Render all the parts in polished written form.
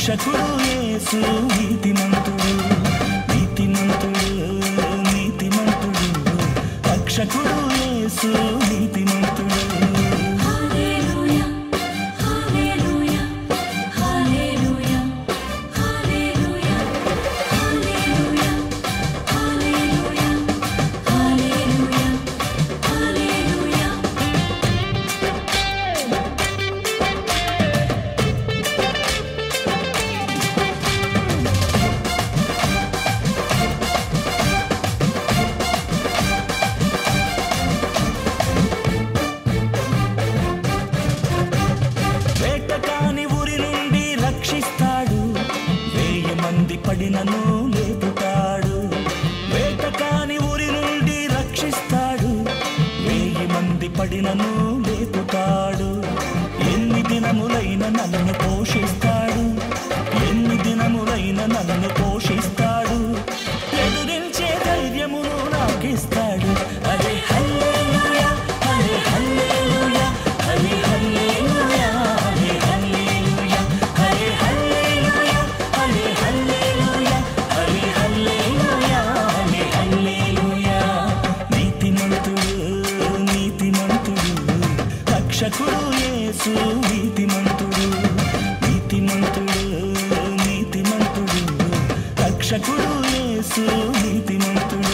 రక్షకుడు యేసు నీతిమంతుడు నీతిమంతుడు నీతిమంతుడు రక్షకుడు యేసు నీతిమంతుడు పడినను లేపుతాడు వేటకాని ఊరి నుండి రక్షిస్తాడు 1000 మంది పడినను లేపుతాడు ఎన్ని దినములైన నన్ను పోషిస్తాడు ఎన్ని దినములైన నన్ను పోషిస్తాడు ఎదురించే ధైర్యమును నాకిస్తాడు అదే హల్లెలూయా హల్లే హల్లెలూయా హల్లే హల్లెలూయా హల్లే హల్లెలూయా హల్లే హల్లెలూయా హల్లే హల్లెలూయా హల్లే హల్లెలూయా హల్లే హల్లెలూయా నీతిమంతుడు నీతిమంతుడు రక్షకుడు యేసు నీతిమంతుడు నీతిమంతుడు నీతిమంతుడు రక్షకుడు యేసు నీతిమంతుడు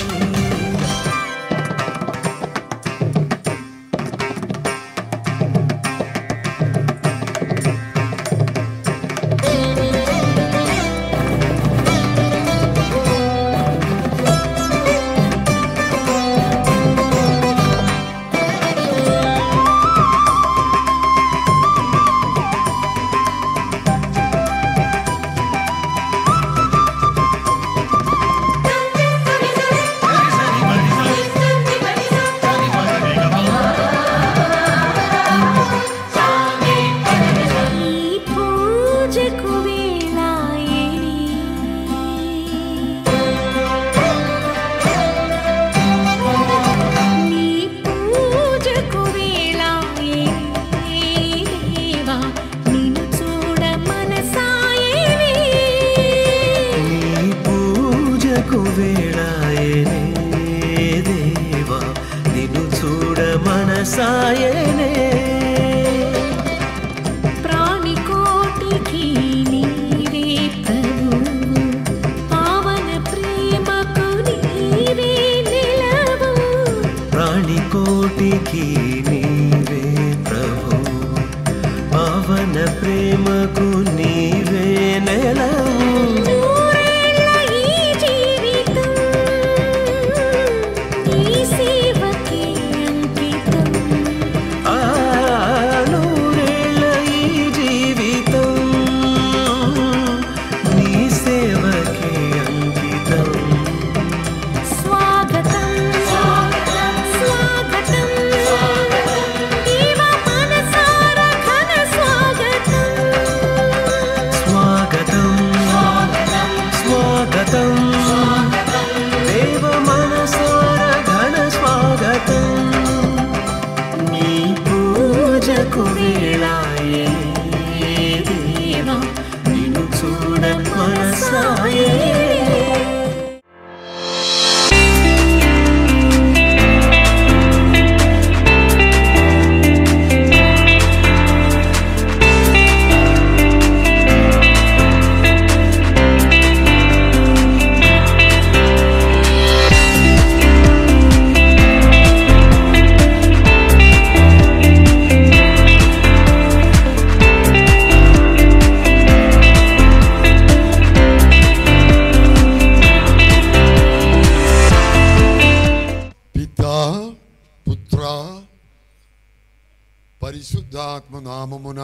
పరిశుద్ధాత్మ నామమున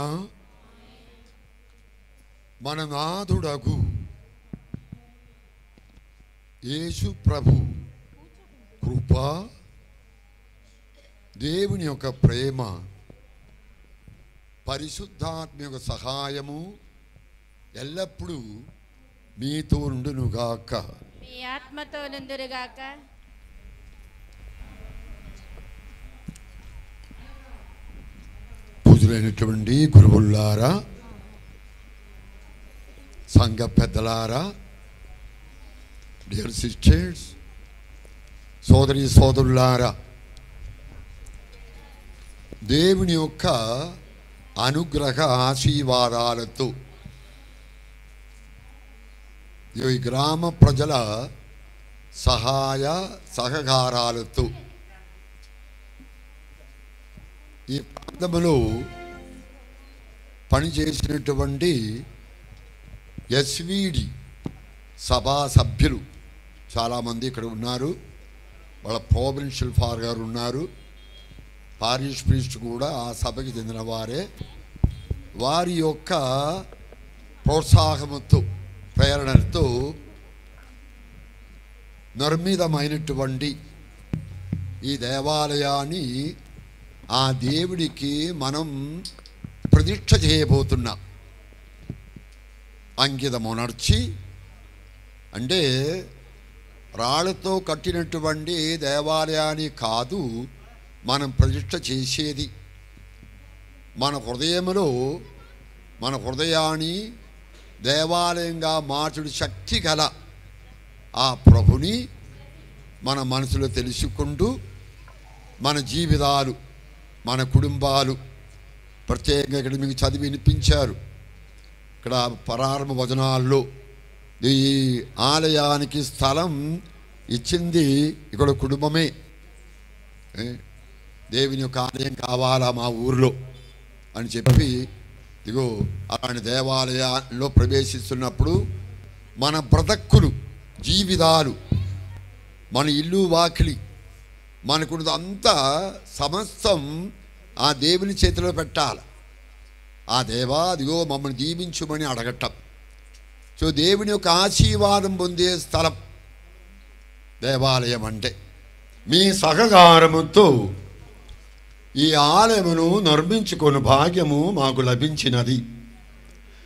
మన నాథుడగు యేసు ప్రభు కృప దేవుని యొక్క ప్రేమ పరిశుద్ధాత్మ యొక్క సహాయము ఎల్లప్పుడూ మీతో నుండునుగాక మీ ఆత్మతో నుండురుగాక పూజలైనటువంటి గురువులారా సంఘ పెద్దలారా, డియర్ సిస్టర్స్, సోదరి సోదరులారా, దేవుని యొక్క అనుగ్రహ ఆశీర్వాదాలతో ఈ గ్రామ ప్రజల సహాయ సహకారాలతో ఈ ప్రాంతంలో పనిచేసినటువంటి ఎస్విడి సభా సభ్యులు చాలామంది ఇక్కడ ఉన్నారు. వాళ్ళ ప్రొవిన్షియల్ ఫాదర్ గారు ఉన్నారు. పారిష్ ప్రీస్ట్ కూడా ఆ సభకి చెందిన వారే. వారి యొక్క ప్రోత్సాహంతో, ప్రేరణతో నిర్మితమైనటువంటి ఈ దేవాలయాన్ని ఆ దేవుడికి మనం ప్రతిష్ఠ చేయబోతున్నాం. అంకితమునర్చి అంటే రాళ్లతో కట్టినటువంటి దేవాలయాన్ని కాదు మనం ప్రతిష్ఠ చేసేది. మన హృదయంలో మన హృదయాన్ని దేవాలయంగా మార్చుడు శక్తి గల ఆ ప్రభుని మన మనసులో తెలుసుకుంటూ మన జీవితాలు, మన కుటుంబాలు, ప్రత్యేకంగా ఇక్కడ మీకు చదివి వినిపించారు. ఇక్కడ ప్రారంభ వచనాల్లో ఈ ఆలయానికి స్థలం ఇచ్చింది ఇక్కడ కుటుంబమే. దేవుని యొక్క ఆలయం కావాలా మా ఊరిలో అని చెప్పి ఇగో అలాంటి దేవాలయాల్లో ప్రవేశిస్తున్నప్పుడు మన బ్రతక్కులు, జీవితాలు, మన ఇల్లు వాకిలి, మనకున్నది అంతా సమస్తం ఆ దేవుని చేతిలో పెట్టాలి. ఆ దేవా అదిగో మమ్మల్ని దీవించుమని అడగటం. సో దేవుని యొక్క ఆశీర్వాదం పొందే స్థలం దేవాలయం అంటే. మీ సహకారముతో ఈ ఆలయమును నిర్మించుకొని భాగ్యము మాకు లభించినది.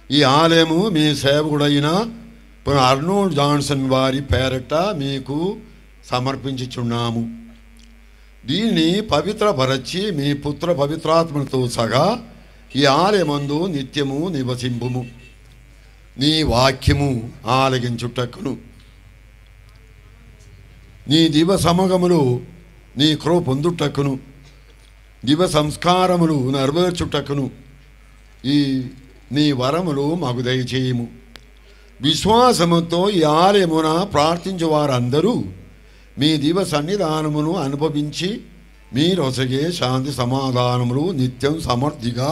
ఈ ఆలయము మీ సేవకుడైన అర్నోల్డ్ జాన్సన్ వారి పేరట మీకు సమర్పించుచున్నాము. దీన్ని పవిత్రపరచి మీ పుత్ర పవిత్రాత్మతో సగా ఈ ఆలయమందు నిత్యము నివసింపుము. నీ వాక్యము ఆలగించుటకును, నీ దివ సమగములు నీ కృప పొందుటకును, దివ సంస్కారములు నెరవేర్చుటకును ఈ నీ వరములు మాకు దయచేయము. విశ్వాసముతో ఈ ఆలయమున ప్రార్థించు వారందరూ మీ దివ సన్నిధానమును అనుభవించి మీరొసగే శాంతి సమాధానములు నిత్యం సమృద్ధిగా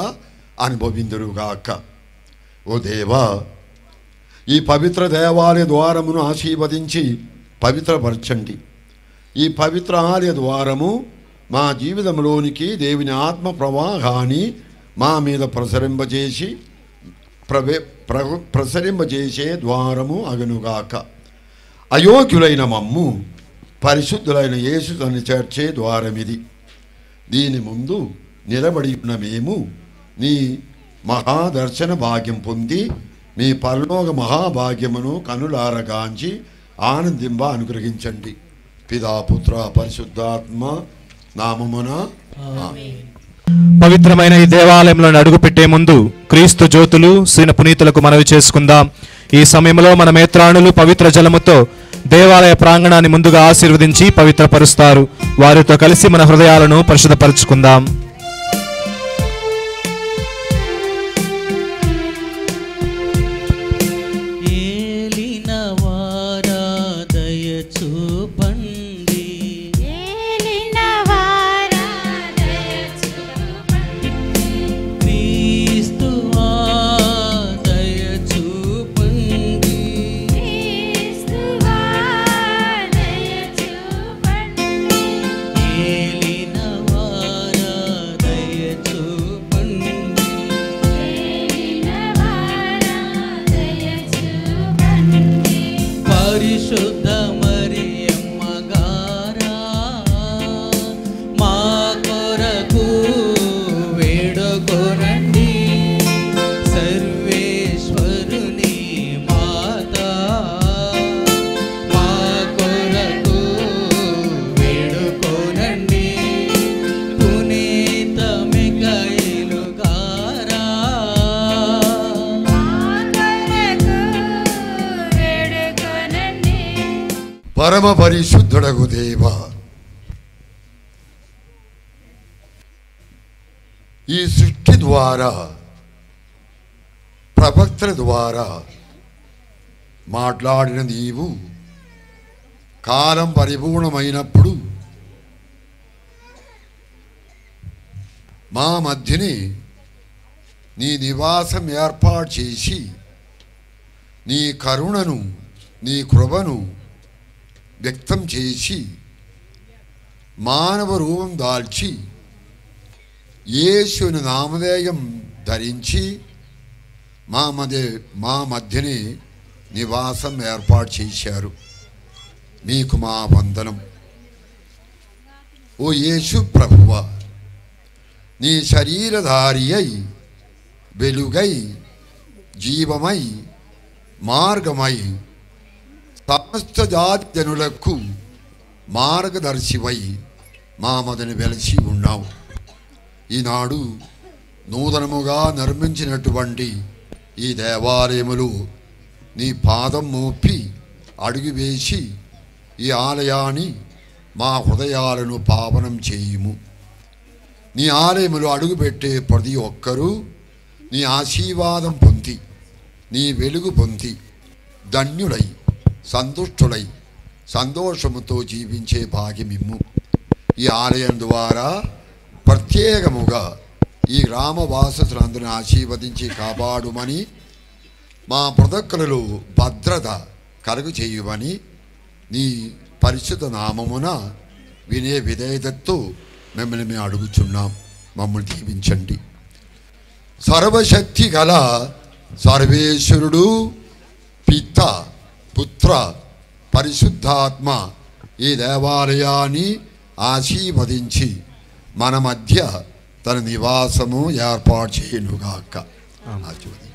అనుభవిందురుగాక. ఓ దేవా, ఈ పవిత్ర దేవాలయ ద్వారమును ఆశీర్వదించి పవిత్రపరచండి. ఈ పవిత్ర ఆలయ ద్వారము మా జీవితంలోనికి దేవుని ఆత్మ ప్రవాహాన్ని మా మీద ప్రసరింపజేసే ద్వారము అగునుగాక. అయోగ్యులైన మమ్ము పరిశుద్ధులైన యేసుని చేర్చే ద్వారమిది. దీని ముందు నిలబడి ఉన్న మేము నీ మహాదర్శన భాగ్యం పొంది మీ పరలోక మహాభాగ్యమును కనులారగాంచి ఆనందింప అనుగ్రహించండి. పితా పుత్ర పరిశుద్ధాత్మ నామమున ఆమేన్. పవిత్రమైన ఈ దేవాలయంలో అడుగుపెట్టే ముందు క్రీస్తు జ్యోతులు శ్రీన పునీతులకు మనవి చేసుకుందాం. ఈ సమయంలో మన మేత్రాణులు పవిత్ర జలముతో దేవాలయ ప్రాంగణాన్ని ముందుగా ఆశీర్వదించి పవిత్రపరుస్తారు. వారితో కలిసి మన హృదయాలను పరిశుద్ధపరచుకుందాం. ఏలిన వారా పరమ పరిశుద్ధుడగు దేవ, ఈ సృష్టి ద్వారా ప్రవక్తల ద్వారా మాట్లాడిన నీవు కాలం పరిపూర్ణమైనప్పుడు మా మధ్యని నీ నివాసం ఏర్పాటు చేసి నీ కరుణను నీ కృపను వ్యక్తం చేసి మానవ రూపం దాల్చి యేసుని నామధేయం ధరించి మా మధ్యనే నివాసం ఏర్పాటు చేశారు. మీకు మా వందనం. ఓ యేసు ప్రభువా, నీ శరీరధారి అయి వెలుగై జీవమై మార్గమై సమస్త జాతి జనులకు మార్గదర్శివై మా మదని వెలిసి ఉన్నావు. ఈనాడు నూతనముగా నిర్మించినటువంటి ఈ దేవాలయములు నీ పాదం మోపి అడుగు వేసి ఈ ఆలయాన్ని మా హృదయాలను పావనం చేయుము. నీ ఆలయములు అడుగుపెట్టే ప్రతి ఒక్కరూ నీ ఆశీర్వాదం పొంది నీ వెలుగు పొంది ధన్యుడై సంతుష్టుడై సంతోషముతో జీవించే భాగ్యమిమ్ము. ఈ ఆలయం ద్వారా ప్రత్యేకముగా ఈ గ్రామవాసులందరిని ఆశీర్వదించి కాపాడుమని, మా బ్రతుకులలో భద్రత కలుగు చేయుమని నీ పరిశుద్ధ నామమున వినే విధేయతతో మిమ్మల్ని మేము అడుగుచున్నాం. మమ్మల్ని దీవించండి. సర్వశక్తి గల సర్వేశ్వరుడు పిత పుత్ర పరిశుద్ధాత్మ ఈ దేవాలయాన్ని ఆశీర్వదించి మన మధ్య తన నివాసము ఏర్పాటు చేయనుగాక. ఆశీర్వదించు.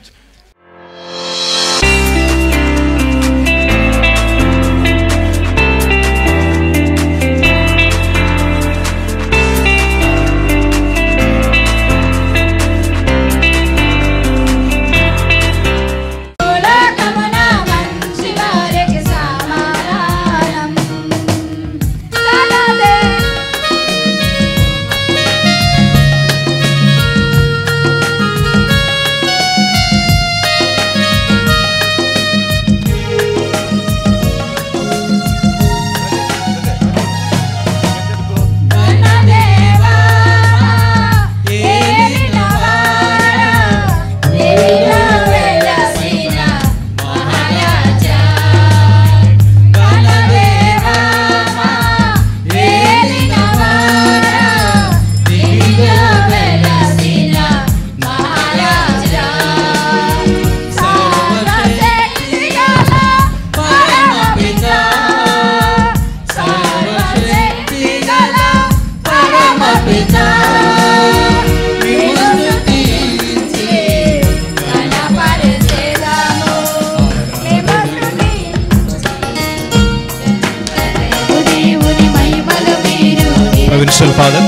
Provincial Father.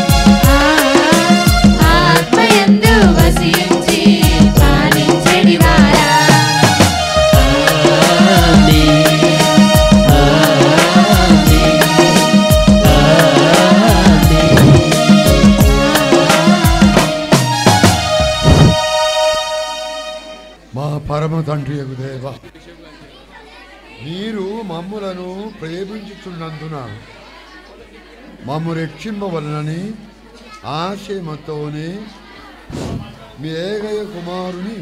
మా పరమ తండ్రి దేవ, మీరు మమ్ములను ప్రేమించుచున్నందున మమ్ము రక్షింపవలనని ఆశయముతోనే మీ ఏకైక కుమారుని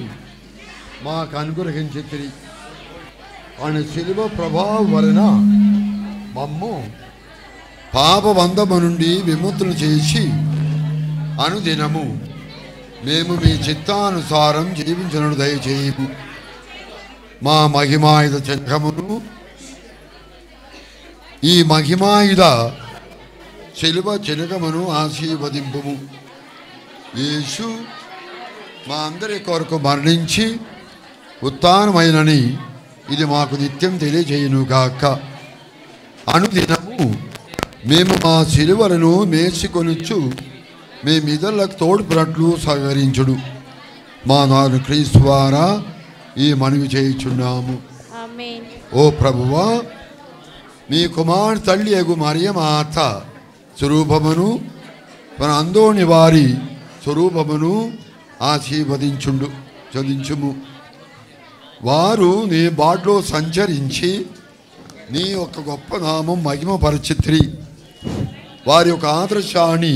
మాకు అనుగ్రహించితిరి. ఆయన శిలువ ప్రభావం వలన మమ్ము పాపబంధము నుండి విముక్తులు చేసి అనుదినము మేము మీ చిత్తానుసారం జీవించను దయచేయము. మా మహిమాయుధ చిహ్నమును ఈ మహిమాయుధ శిలువ చిలకమును ఆశీర్వదింపుము. యేసు మా అందరి కొరకు మరణించి ఉత్థానమైనని ఇది మాకు నిత్యం తెలియజేయునుగాక. అనుదినము మేము మా శిలువలను మేసుకొనుచు మేము ఇతరులకు తోడ్పడినట్లు సహకరించుడు. మా నాన్న క్రీస్తు ద్వారా ఈ మనవి చేయుచున్నాము. ఆమేన్. ఓ ప్రభువా, మీ కుమార్ తల్లి ఎగు మరియ మాత స్వరూపమును మన అందోని వారి స్వరూపమును చదించుము. వారు నీ బాటలో సంచరించి నీ యొక్క గొప్ప నామం మహిమపరచిత్రి. వారి యొక్క ఆదర్శాన్ని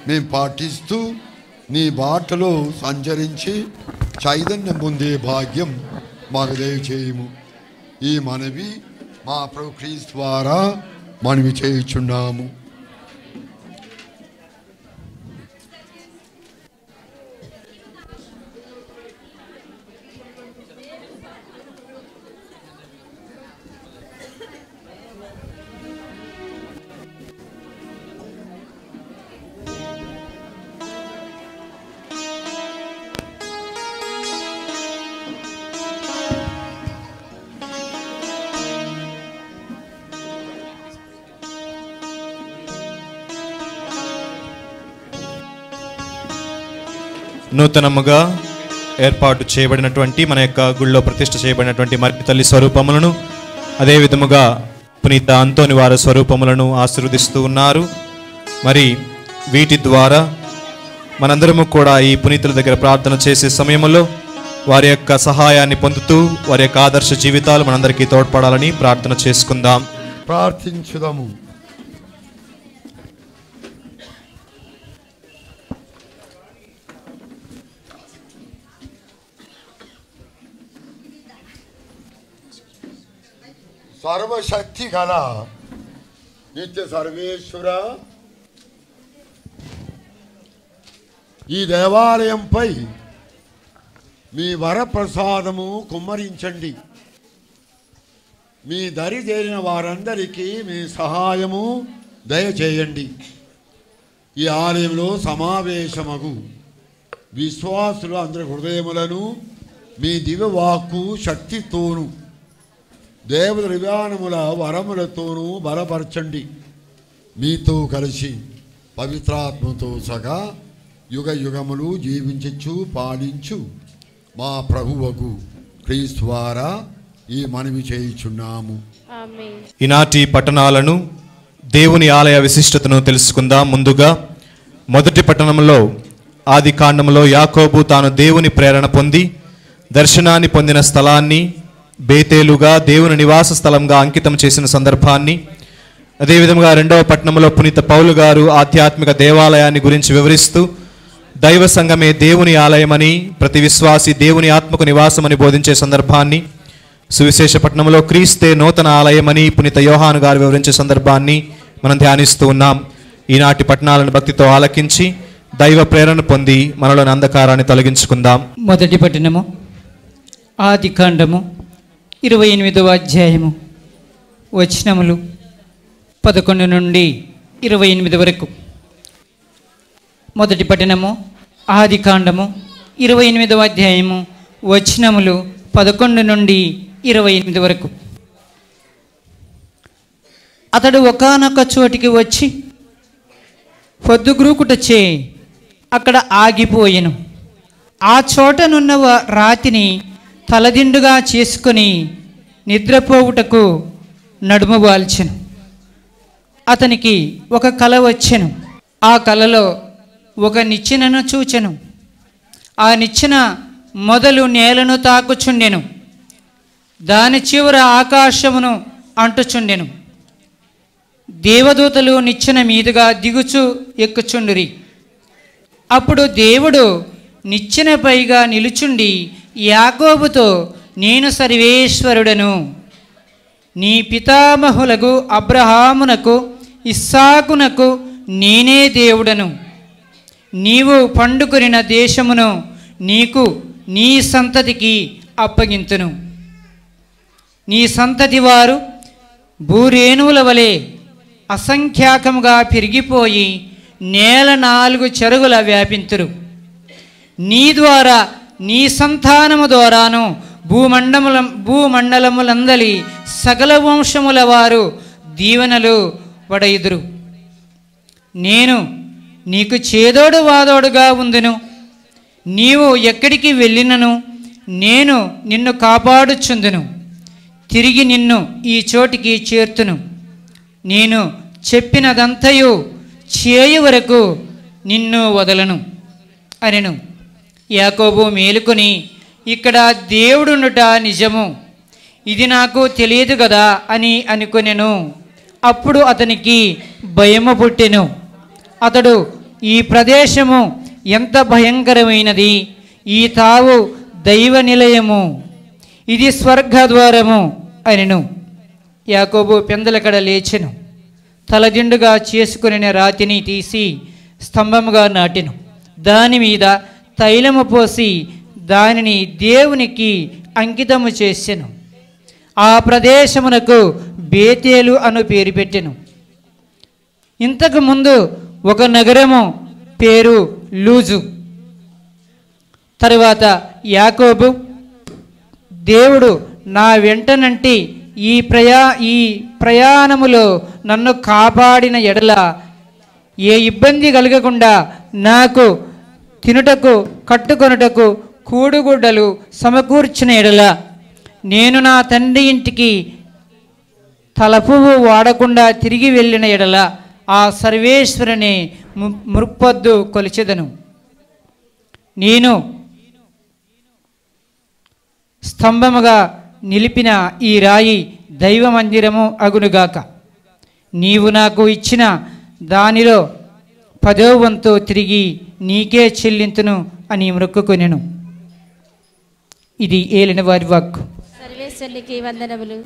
మేము పాటిస్తూ నీ బాటలో సంచరించి చైతన్యం పొందే భాగ్యం మాకు దయచేయము. ఈ మనవి మా ప్రభు క్రీస్తు ద్వారా మనవి చేయుచున్నాము. నూతనముగా ఏర్పాటు చేయబడినటువంటి మన యొక్క గుళ్ళో ప్రతిష్ఠ చేయబడినటువంటి మరి తల్లి స్వరూపములను అదే విధముగా పునీత అంతోని వారి స్వరూపములను ఆశీర్వదిస్తూ ఉన్నారు. మరి వీటి ద్వారా మనందరము కూడా ఈ పునీతుల దగ్గర ప్రార్థన చేసే సమయంలో వారి యొక్క సహాయాన్ని పొందుతూ వారి యొక్క ఆదర్శ జీవితాలు మనందరికీ తోడ్పడాలని ప్రార్థన చేసుకుందాం. ప్రార్థించుదాము. సర్వశక్తి గల నిత్య సర్వేశ్వర, ఈ దేవాలయంపై మీ వరప్రసాదము కుమ్మరించండి. మీ దరి చేరిన వారందరికీ మీ సహాయము దయచేయండి. ఈ ఆలయంలో సమావేశమగు విశ్వాసులు అందరి హృదయములను మీ దివ్యవాక్కు శక్తితోనూ దేవత విధానముల వరములతోనూ బలపరచండి. మీతో కలిసి పవిత్రాత్మతో సగా యుగ యుగములు జీవించచ్చు పాలించు మా ప్రభువకు క్రీస్తు ద్వారా ఈ మనవి చేయుచున్నాము. ఈనాటి పట్టణాలను దేవుని ఆలయ విశిష్టతను తెలుసుకుందాం. ముందుగా మొదటి పట్టణంలో ఆది కాండంలో యాకోబు తాను దేవుని ప్రేరణ పొంది దర్శనాన్ని పొందిన స్థలాన్ని బేతేలుగా దేవుని నివాస స్థలంగా అంకితం చేసిన సందర్భాన్ని, అదేవిధంగా రెండవ పట్టణంలో పునీత పౌలు గారు ఆధ్యాత్మిక దేవాలయాన్ని గురించి వివరిస్తూ దైవ సంఘమే దేవుని ఆలయమని, ప్రతి విశ్వాసి దేవుని ఆత్మకు నివాసమని బోధించే సందర్భాన్ని, సువిశేష పట్టణంలో క్రీస్తే నూతన ఆలయమని పునీత యోహాను గారు వివరించే సందర్భాన్ని మనం ధ్యానిస్తూ ఉన్నాం. ఈనాటి పట్టణాలను భక్తితో ఆలకించి దైవ ప్రేరణ పొంది మనలోని అంధకారాన్ని తొలగించుకుందాం. మొదటి పట్టణము ఆది కాండము 28వ అధ్యాయము వచనములు 11 నుండి 28 వరకు. మొదటి పట్టణము ఆది కాండము 28వ అధ్యాయము వచనములు 11 నుండి 28 వరకు. అతడు ఒకానొక చోటికి వచ్చి పొద్దుగ్రూకుటచే అక్కడ ఆగిపోయెను. ఆ చోటనున్న రాతిని తలదిండుగా చేసుకొని నిద్రపోవుటకు నడుము వాల్చెను. అతనికి ఒక కల వచ్చెను. ఆ కలలో ఒక నిచ్చెనను చూచెను. ఆ నిచ్చెన మొదలు నేలను తాకుచుండెను, దాని చివర ఆకాశమును అంటుచుండెను. దేవదూతలు నిచ్చెన మీదుగా దిగుచు ఎక్కుచుండిరి. అప్పుడు దేవుడు నిచ్చెన పైగా నిలుచుండి యాకోబుతో, నేను సర్వేశ్వరుడను, నీ పితామహులకు అబ్రహామునకు ఇస్సాకునకు నేనే దేవుడను. నీవు పండుకొనిన దేశమును నీకు నీ సంతతికి అప్పగింతును. నీ సంతతి వారు భూరేణువుల వలె అసంఖ్యాకముగా పెరిగిపోయి నేల 4 చెరుగుల వ్యాపింతురు. నీ ద్వారా నీ సంతానము ద్వారాను భూమండలములందలి సకల వంశముల వారు దీవెనలు పడయుదురు. నేను నీకు చేదోడు వాదోడుగా ఉందును. నీవు ఎక్కడికి వెళ్ళినను నేను నిన్ను కాపాడుచుందును. తిరిగి నిన్ను ఈ చోటికి చేర్తును. నేను చెప్పినదంతయు చేయు వరకు నిన్ను వదలను అనెను. యాకోబు మేలుకొని, ఇక్కడ దేవుడుండుట నిజము, ఇది నాకు తెలియదు కదా అని అనుకొనెను. అప్పుడు అతనికి భయము పుట్టెను. అతడు, ఈ ప్రదేశము ఎంత భయంకరమైనది, ఈ తావు దైవ నిలయము, ఇది స్వర్గద్వారము అనెను. యాకోబు పెందలకడ లేచెను, తలదిండుగా చేసుకుని రాతిని తీసి స్తంభముగా నాటెను. దాని మీద తైలము పోసి దానిని దేవునికి అంకితము చేసెను. ఆ ప్రదేశమునకు బేతేలు అను పేరు పెట్టెను. ఇంతకు ముందు ఒక నగరము పేరు లూజు. తరువాత యాకోబు, దేవుడు నా వెంటనంటి ఈ ప్రయాణములో నన్ను కాపాడిన ఎడల ఏ ఇబ్బంది కలగకుండా నాకు తినుటకు కట్టుకొనుటకు కూడుగుడ్డలు సమకూర్చిన ఎడల నేను నా తండ్రి ఇంటికి తలపువ్వు వాడకుండా తిరిగి వెళ్ళిన ఎడల ఆ సర్వేశ్వరుని మృప్పొద్దు కొలిచెదను. నేను స్తంభముగా నిలిపిన ఈ రాయి దైవ మందిరము అగునుగాక. నీవు నాకు ఇచ్చిన దానిలో 10వ వంతు తిరిగి నీకే చెల్లింతును అని మొక్కుకొనెను. ఇది ఏలిన వారి వాక్కు. సర్వేశ్వరునికి వందనములు.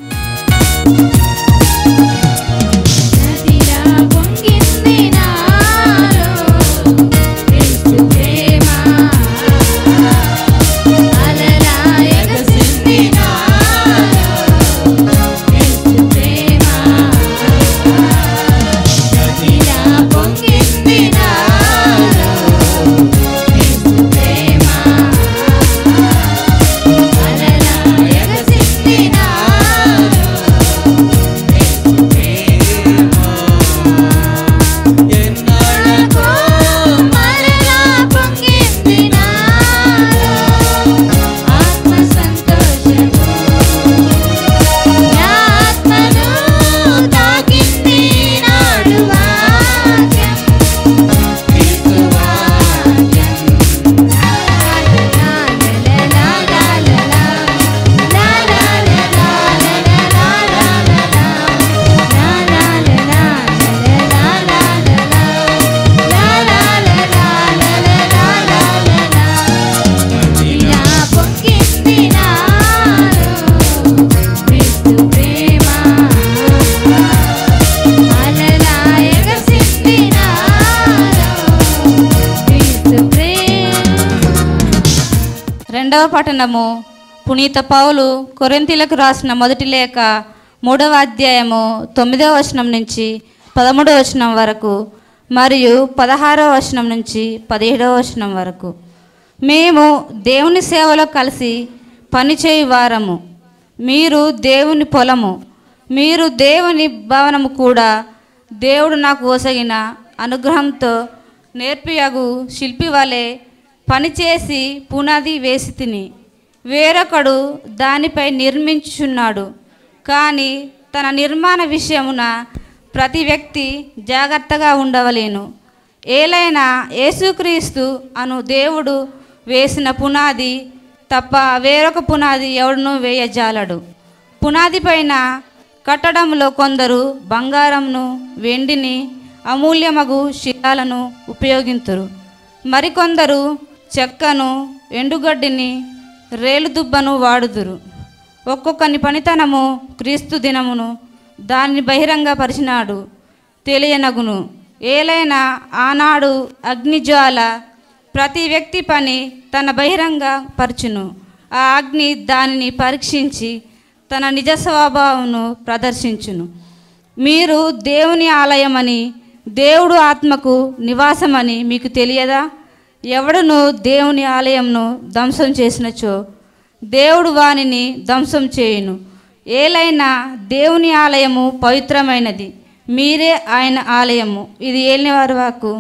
రెండవ పఠనము పునీత పౌలు కొరింథీలకు రాసిన మొదటి లేఖ 3వ అధ్యాయము 9వ వచనం నుంచి 13వ వచనం వరకు మరియు 16వ వచనం నుంచి 17వ వచనం వరకు. మేము దేవుని సేవలో కలిసి పనిచేయు వారము, మీరు దేవుని పొలము, మీరు దేవుని భవనము కూడా. దేవుడు నాకు ఒసగిన అనుగ్రహంతో నేర్పియగు శిల్పి వలె పనిచేసి పునాది వేసి తిని, వేరొకడు దానిపై నిర్మించుచున్నాడు. కానీ తన నిర్మాణ విషయమున ప్రతి వ్యక్తి జాగ్రత్తగా ఉండవలేను. ఏలైనా యేసుక్రీస్తు అను దేవుడు వేసిన పునాది తప్ప వేరొక పునాది ఎవడునూ వేయజాలడు. పునాది పైన కట్టడంలో కొందరు బంగారంను, వెండిని, అమూల్యమగు శిలాలను ఉపయోగింతురు. మరికొందరు చెక్కను, ఎండుగడ్డిని, రేలుదుబ్బను వాడుదురు. ఒక్కొక్కని పనితనము క్రీస్తు దినమును దాన్ని బహిరంగపరిచినాడు తెలియనగును. ఏలైనా ఆనాడు అగ్నిజ్వాల ప్రతి వ్యక్తి పని తన బహిరంగ పరచును. ఆ అగ్ని దానిని పరీక్షించి తన నిజ స్వభావమును ప్రదర్శించును. మీరు దేవుని ఆలయమని, దేవుడు ఆత్మకు నివాసమని మీకు తెలియదా? ఎవడును దేవుని ఆలయంను ధ్వంసం చేసినచో దేవుడు వానిని ధ్వంసం చేయును. ఏలైనా దేవుని ఆలయము పవిత్రమైనది, మీరే ఆయన ఆలయము. ఇది ఏలిన వారి వాక్కు.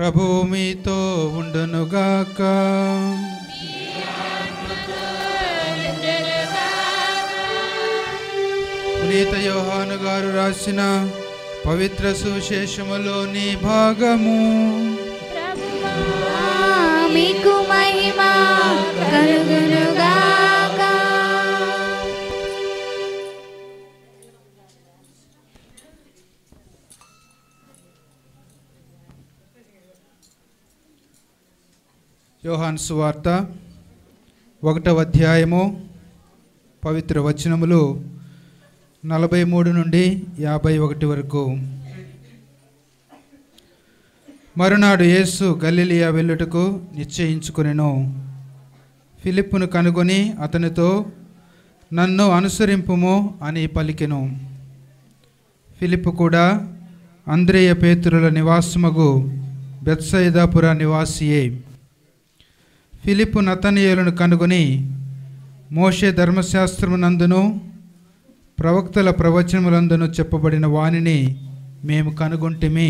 ప్రభువు మీతో ఉండునుగాక. పునీత యోహాను గారు రాసిన పవిత్ర సువిశేషములోని భాగము. మీకు మహిమ కలుగునుగాక. యోహాను సువార్త 1వ అధ్యాయము పవిత్ర వచనములు 43 నుండి 51 వరకు. మరునాడు యేసు గలిలియా వెళ్ళుటకు నిశ్చయించుకొనెను. ఫిలిప్పును కనుగొని అతనితో నన్ను అనుసరింపుము అని పలికెను. ఫిలిప్పు కూడా అంద్రేయ పేతురుల నివాసమగు బెత్సయిదాపుర నివాసియే. ఫిలిప్పు నతనయేలును కనుగొని మోషే ధర్మశాస్త్రమునందును ప్రవక్తల ప్రవచనములందును చెప్పబడిన వానిని మేము కనుగొంటిమి.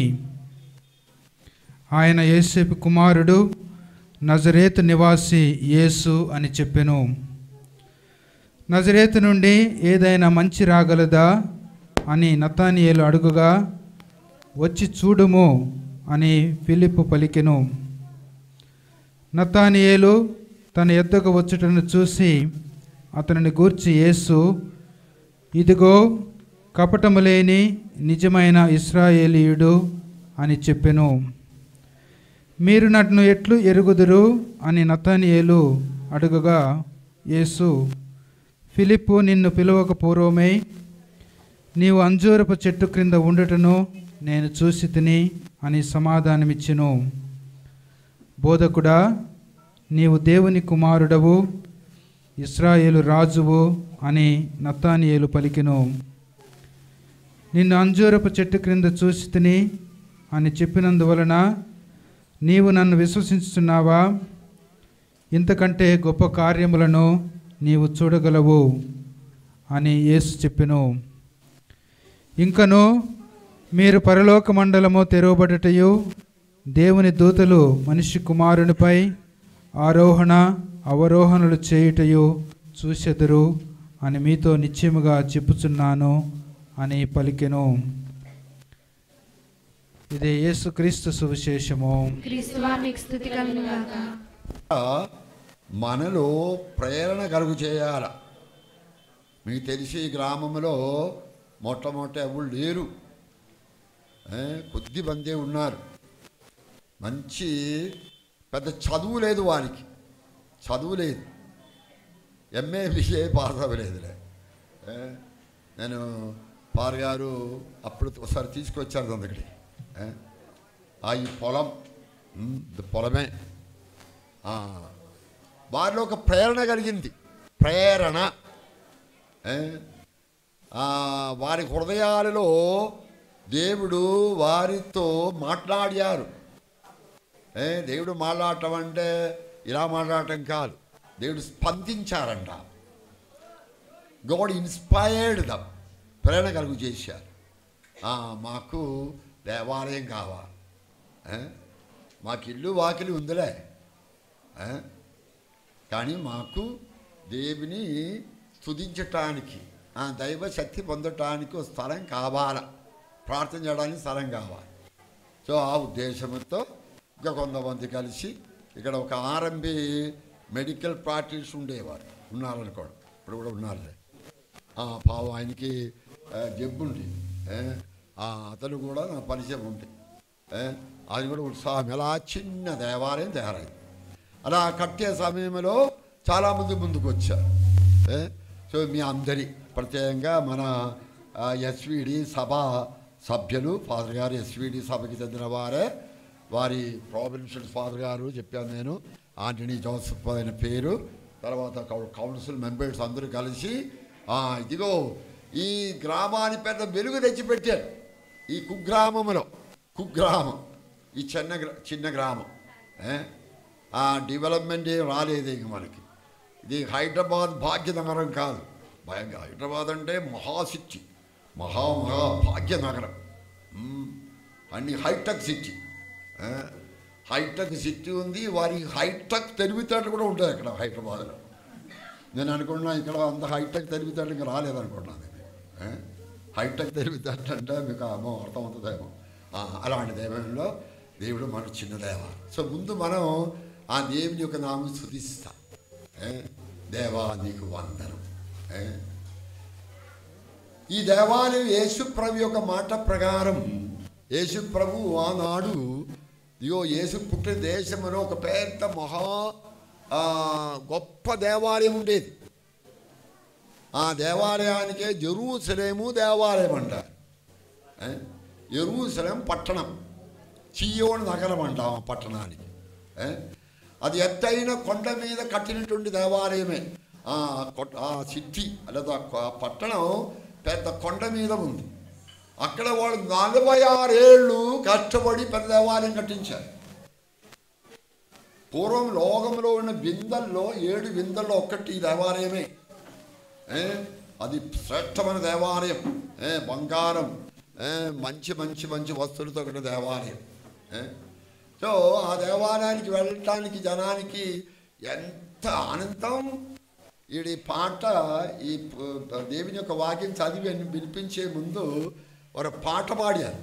ఆయన యోసేపు కుమారుడు నజరేతు నివాసి యేసు అని చెప్పెను. నజరేతు నుండి ఏదైనా మంచి రాగలదా అని నతనయేలు అడుగుగా వచ్చి చూడుము అని ఫిలిప్పు పలికెను. నతనయేలు తన యొద్దకు వచ్చుటను చూసి అతనిని గూర్చి యేసు, ఇదిగో కపటము లేని నిజమైన ఇశ్రాయేలీయుడు అని చెప్పెను. మీరు నన్ను ఎట్లు ఎరుగుదురు అని నతనయేలు అడుగగా యేసు, ఫిలిప్పు నిన్ను పిలువక పూర్వమే నీవు అంజూరపు చెట్టు క్రింద ఉండుటను నేను చూసి తిని అని సమాధానమిచ్చెను. బోధకుడా, నీవు దేవుని కుమారుడవు, ఇశ్రాయేలు రాజువు అని నతనయేలు పలికెను. నిన్ను అంజూరపు చెట్టు క్రింద చూసి తిని అని చెప్పినందువలన నీవు నన్ను విశ్వసించుచున్నావా? ఇంతకంటే గొప్ప కార్యములను నీవు చూడగలవు అని యేసు చెప్పెను. ఇంకను మీరు పరలోక మండలము తెరవబడుటయు దేవుని దూతలు మనిషి కుమారునిపై ఆరోహణ అవరోహణలు చేయుటయు చూసెదరు అని మీతో నిశ్చయముగా చెప్పుచున్నాను అని పలికెను. ఇదే యేసుక్రీస్తు సువిశేషము. క్రీస్తువానికి స్తుతి కలుగునుగాక. మనలో ప్రేరణ కలుగు చేయాల. మీకు తెలిసి ఈ గ్రామంలో మొట్టమొదట ఎవరు లేరు, కొద్ది మందే ఉన్నారు. మంచి పెద్ద చదువు లేదు, వారికి చదువు లేదు, ఎంఏ బిఏ పాస్ అవ్వలేదులే. నేను పారగారు అప్పుడు ఒకసారి తీసుకొచ్చారు అందుకని ఈ పొలమే వారిలో ఒక ప్రేరణ కలిగింది. ప్రేరణ వారి హృదయాలలో దేవుడు వారితో మాట్లాడారు. దేవుడు మాట్లాడటం అంటే ఇలా మాట్లాడటం కాదు, దేవుడు స్పందించారంట. గాడ్ ఇన్స్పైర్డ్ దమ్, ప్రేరణ కలుగు చేశారు. మాకు దేవాలయం కావాలి, మాకు ఇల్లు వాకిలి ఉందిలే, కానీ మాకు దేవుని స్తుతించటానికి దైవ శక్తి పొందటానికి ఒక స్థలం కావాలా, ప్రార్థన చేయడానికి స్థలం కావాలి. సో ఆ ఉద్దేశంతో ఇంకా కొంతమంది కలిసి ఇక్కడ ఒక ఆర్ఎంబి మెడికల్ ప్రాక్టీస్ ఉండేవారు, ఉన్నారనుకోండి, ఇప్పుడు కూడా ఉన్నారులే. పావు ఆయనకి జబ్బుండి అతను కూడా నా పరిచయం ఉంది. అది కూడా ఉత్సాహం, ఎలా చిన్న దేవాలయం తయారైంది. అలా కట్టే సమయంలో చాలామంది ముందుకు వచ్చారు. సో మీ అందరి ప్రత్యేకంగా మన ఎస్విడి సభ సభ్యులు, ఫాదర్ గారు ఎస్విడి సభకి చెందిన వారే, వారి ప్రావిన్షియల్ ఫాదర్ గారు చెప్పాను నేను, ఆంటనీ జోసెఫ్ అయిన పేరు, తర్వాత కౌన్సిల్ మెంబర్స్ అందరూ కలిసి ఇదిగో ఈ గ్రామాన్ని పెద్ద వెలుగు తెచ్చిపెట్టారు. ఈ కుగ్రామంలో, కుగ్రామం ఈ చిన్న గ్రామం, డెవలప్మెంట్ ఏం రాలేదు ఇంక మనకి. ఇది హైదరాబాద్ భాగ్యనగరం కాదు, భయంగా హైదరాబాద్ అంటే మహాసిటీ, మహా భాగ్యనగరం, అన్ని హైటెక్ సిటీ. హైటెక్ సిటీ ఉంది, వారికి హైటెక్ తెలివితేటలు కూడా ఉంటాయి అక్కడ హైదరాబాద్లో. నేను అనుకున్నా ఇక్కడ అంత హైటెక్ తెలివితేటలు ఇంకా రాలేదనుకున్నాను. హైటెక్ తెలివితేటలు అంటే మీకు అర్థమవుతుందేమో. అలాంటి దేవంలో దేవుడు మనకు చిన్న దేవ. సో ముందు మనం ఆ దేవుని యొక్క నామం స్తుతిస్తాం. దేవా నీకు వందనం. ఈ దేవాలయం యేసు ప్రభు యొక్క మాట ప్రకారం యేసు ప్రభు ఆనాడు యేసు పుట్టిన దేశంలో ఒక పెద్ద మహా గొప్ప దేవాలయం ఉండేది. ఆ దేవాలయానికే జెరూసలేము దేవాలయం అంటారు. యెరూషలేం పట్టణం, చీయోను నగరం అంటాం ఆ పట్టణానికి. అది ఎత్తైన కొండ మీద కట్టినటువంటి దేవాలయమే. ఆ సిటీ లేదా పట్టణం పెద్ద కొండ మీద ఉంది. అక్కడ వాళ్ళు 46 ఏళ్ళు కష్టపడి పెద్ద దేవాలయం కట్టించారు. పూర్వం లోకంలో ఉన్న విందల్లో 7 విందల్లో ఒక్కటి ఈ దేవాలయమే. అది శ్రేష్టమైన దేవాలయం. బంగారం, మంచి మంచి మంచి వస్తువులతో కూడిన దేవాలయం. సో ఆ దేవాలయానికి వెళ్ళటానికి జనానికి ఎంత ఆనందం. ఈ పాట ఈ దేవుని యొక్క వాక్యం చదివి వినిపించే ముందు ఒక పాట పాడారు.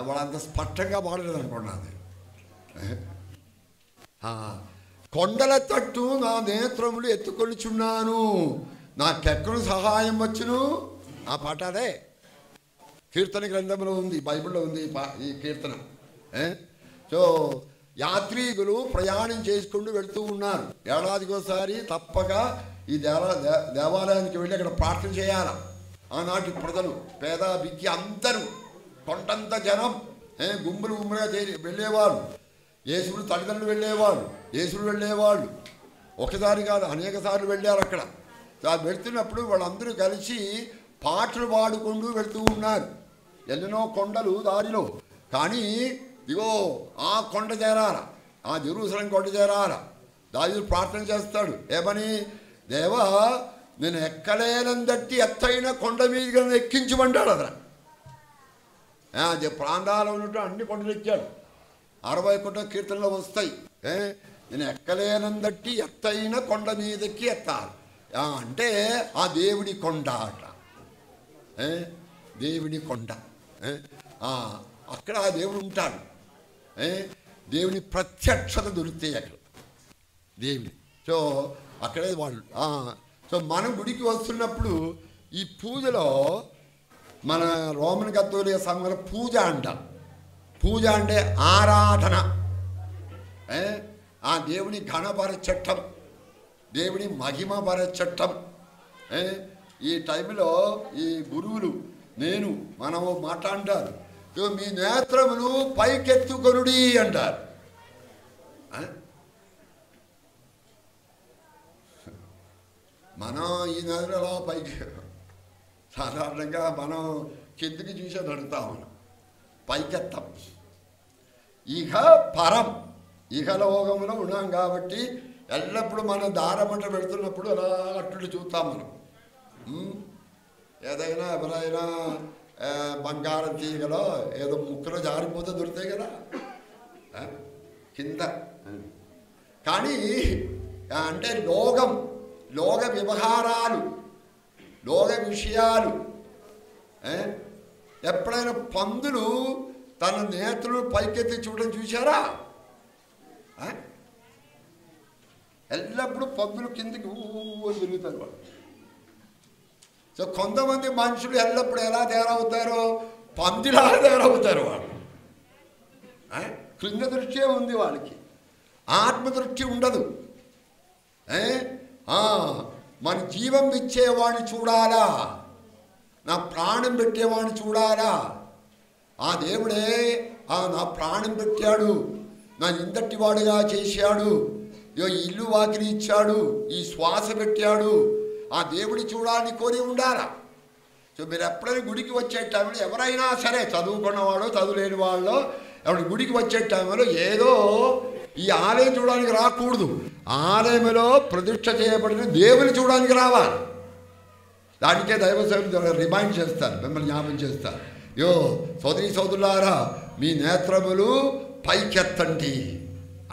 వాళ్ళంత స్పష్టంగా పాడలేదు అనుకున్నది. కొండల తట్టు నా నేత్రములు ఎత్తుకొనిచున్నాను, నాకెక్కడు సహాయం వచ్చును. ఆ పాట అదే కీర్తన గ్రంథంలో ఉంది, బైబిల్లో ఉంది ఈ కీర్తన. సో యాత్రికులు ప్రయాణం చేసుకుంటూ వెళుతూ ఉన్నారు. ఏడాదికోసారి తప్పక ఈ దేవాలయానికి వెళ్ళి అక్కడ ప్రార్థన చేయాలి. ఆనాటి ప్రజలు పేద బిక్కి అందరూ కొండంత జనం గుంపులు గుంపులుగా వెళ్ళేవాళ్ళు. యేసుడు తల్లిదండ్రులు వెళ్ళేవాళ్ళు, యేసుడు వెళ్ళేవాళ్ళు. ఒకసారి కాదు అనేక సార్లు వెళ్ళారు. అక్కడ వెళుతున్నప్పుడు వాళ్ళందరూ కలిసి పాటలు పాడుకుంటూ వెళుతూ ఉన్నారు. ఎన్నెన్నో కొండలు దారిలో. కానీ ఇగో ఆ కొండ చేరాల, ఆ జెరూసలేం కొండ చేరాల. దావీదు ప్రార్థన చేస్తాడు ఏమని? దేవా నేను ఎక్కలేనందట్టి ఎత్తైన కొండ మీదుగా ఎక్కించమంటాడు. అతను ప్రాంతాల్లో ఉన్నట్టు అన్ని కొండలు ఎక్కాడు. 60 కొండ కీర్తనలో వస్తాయి. నేను ఎక్కలేనందట్టి ఎత్తైన కొండ మీదకి ఎత్తాలి అంటే ఆ దేవుడి కొండ అట. దేవుని కొండ. అక్కడ ఆ దేవుడు ఉంటాడు. దేవుని ప్రత్యక్షత దొరుకుతాయి అక్కడ దేవుని. సో అక్కడే వాళ్ళు. సో మనం గుడికి వస్తున్నప్పుడు ఈ పూజలో మన రోమన్ కథోలిక సంఘంలో పూజ అంటాం. పూజ అంటే ఆరాధన. ఆ దేవుని ఘనపరచటం, దేవుని మహిమపరచటం. ఈ టైంలో ఈ గురువులు మనము మాట్లాడారు, మీ నేత్రములు పైకెత్తుకొనుడి అంటారు. మనం ఈ నేత్రలో పైకి సాధారణంగా మనం కిందికి చూసే నడుతాం, మనం పైకెత్తాం. ఇహ పరం, ఇహలోకంలో ఉన్నాం కాబట్టి ఎల్లప్పుడూ మనం దారమంట పెడుతున్నప్పుడు అలా అట్లు చూస్తాం మనం. ఏదైనా ఎవరైనా బంగారం తీగలో ఏదో ముక్కలో జారిపోతే దొరుకుతాయి కదా కింద. కానీ అంటే లోక వ్యవహారాలు, లోక విషయాలు. ఎప్పుడైనా పందులు తన నేత్రులు పైకెత్తి చూడడం చూశారా? ఎల్లప్పుడూ పందులు కిందికి అని తిరుగుతారు వాళ్ళు. సో కొంతమంది మనుషులు ఎల్లప్పుడు ఎలా తయారవుతారో పందిలా తయారవుతారు వాళ్ళు. కృంగ దృష్టి ఉంది వాళ్ళకి, ఆత్మదృష్టి ఉండదు. మన జీవం ఇచ్చేవాడిని చూడాలా, నా ప్రాణం పెట్టేవాడిని చూడాలా. ఆ దేవుడే నా ప్రాణం పెట్టాడు, నా ఇంతటి వాడుగా చేశాడు, ఇల్లు వాకిలి ఇచ్చాడు, ఈ శ్వాస పెట్టాడు. ఆ దేవుడి చూడాలని కోరి ఉండాలా. సో మీరు ఎప్పుడైనా గుడికి వచ్చే టైంలో ఎవరైనా సరే, చదువుకున్నవాడో చదువులేని వాళ్ళు ఎవరి గుడికి వచ్చే టైంలో ఏదో ఈ ఆలయం చూడడానికి రాకూడదు. ఆలయంలో ప్రతిష్ఠ చేయబడిన దేవుని చూడడానికి రావాలి. దానికే దైవ సేవకులు రిమైండ్ చేస్తారు, మిమ్మల్ని జ్ఞాపకం చేస్తారు. సోదరి సోదరులారా, మీ నేత్రములు పైకెత్తండి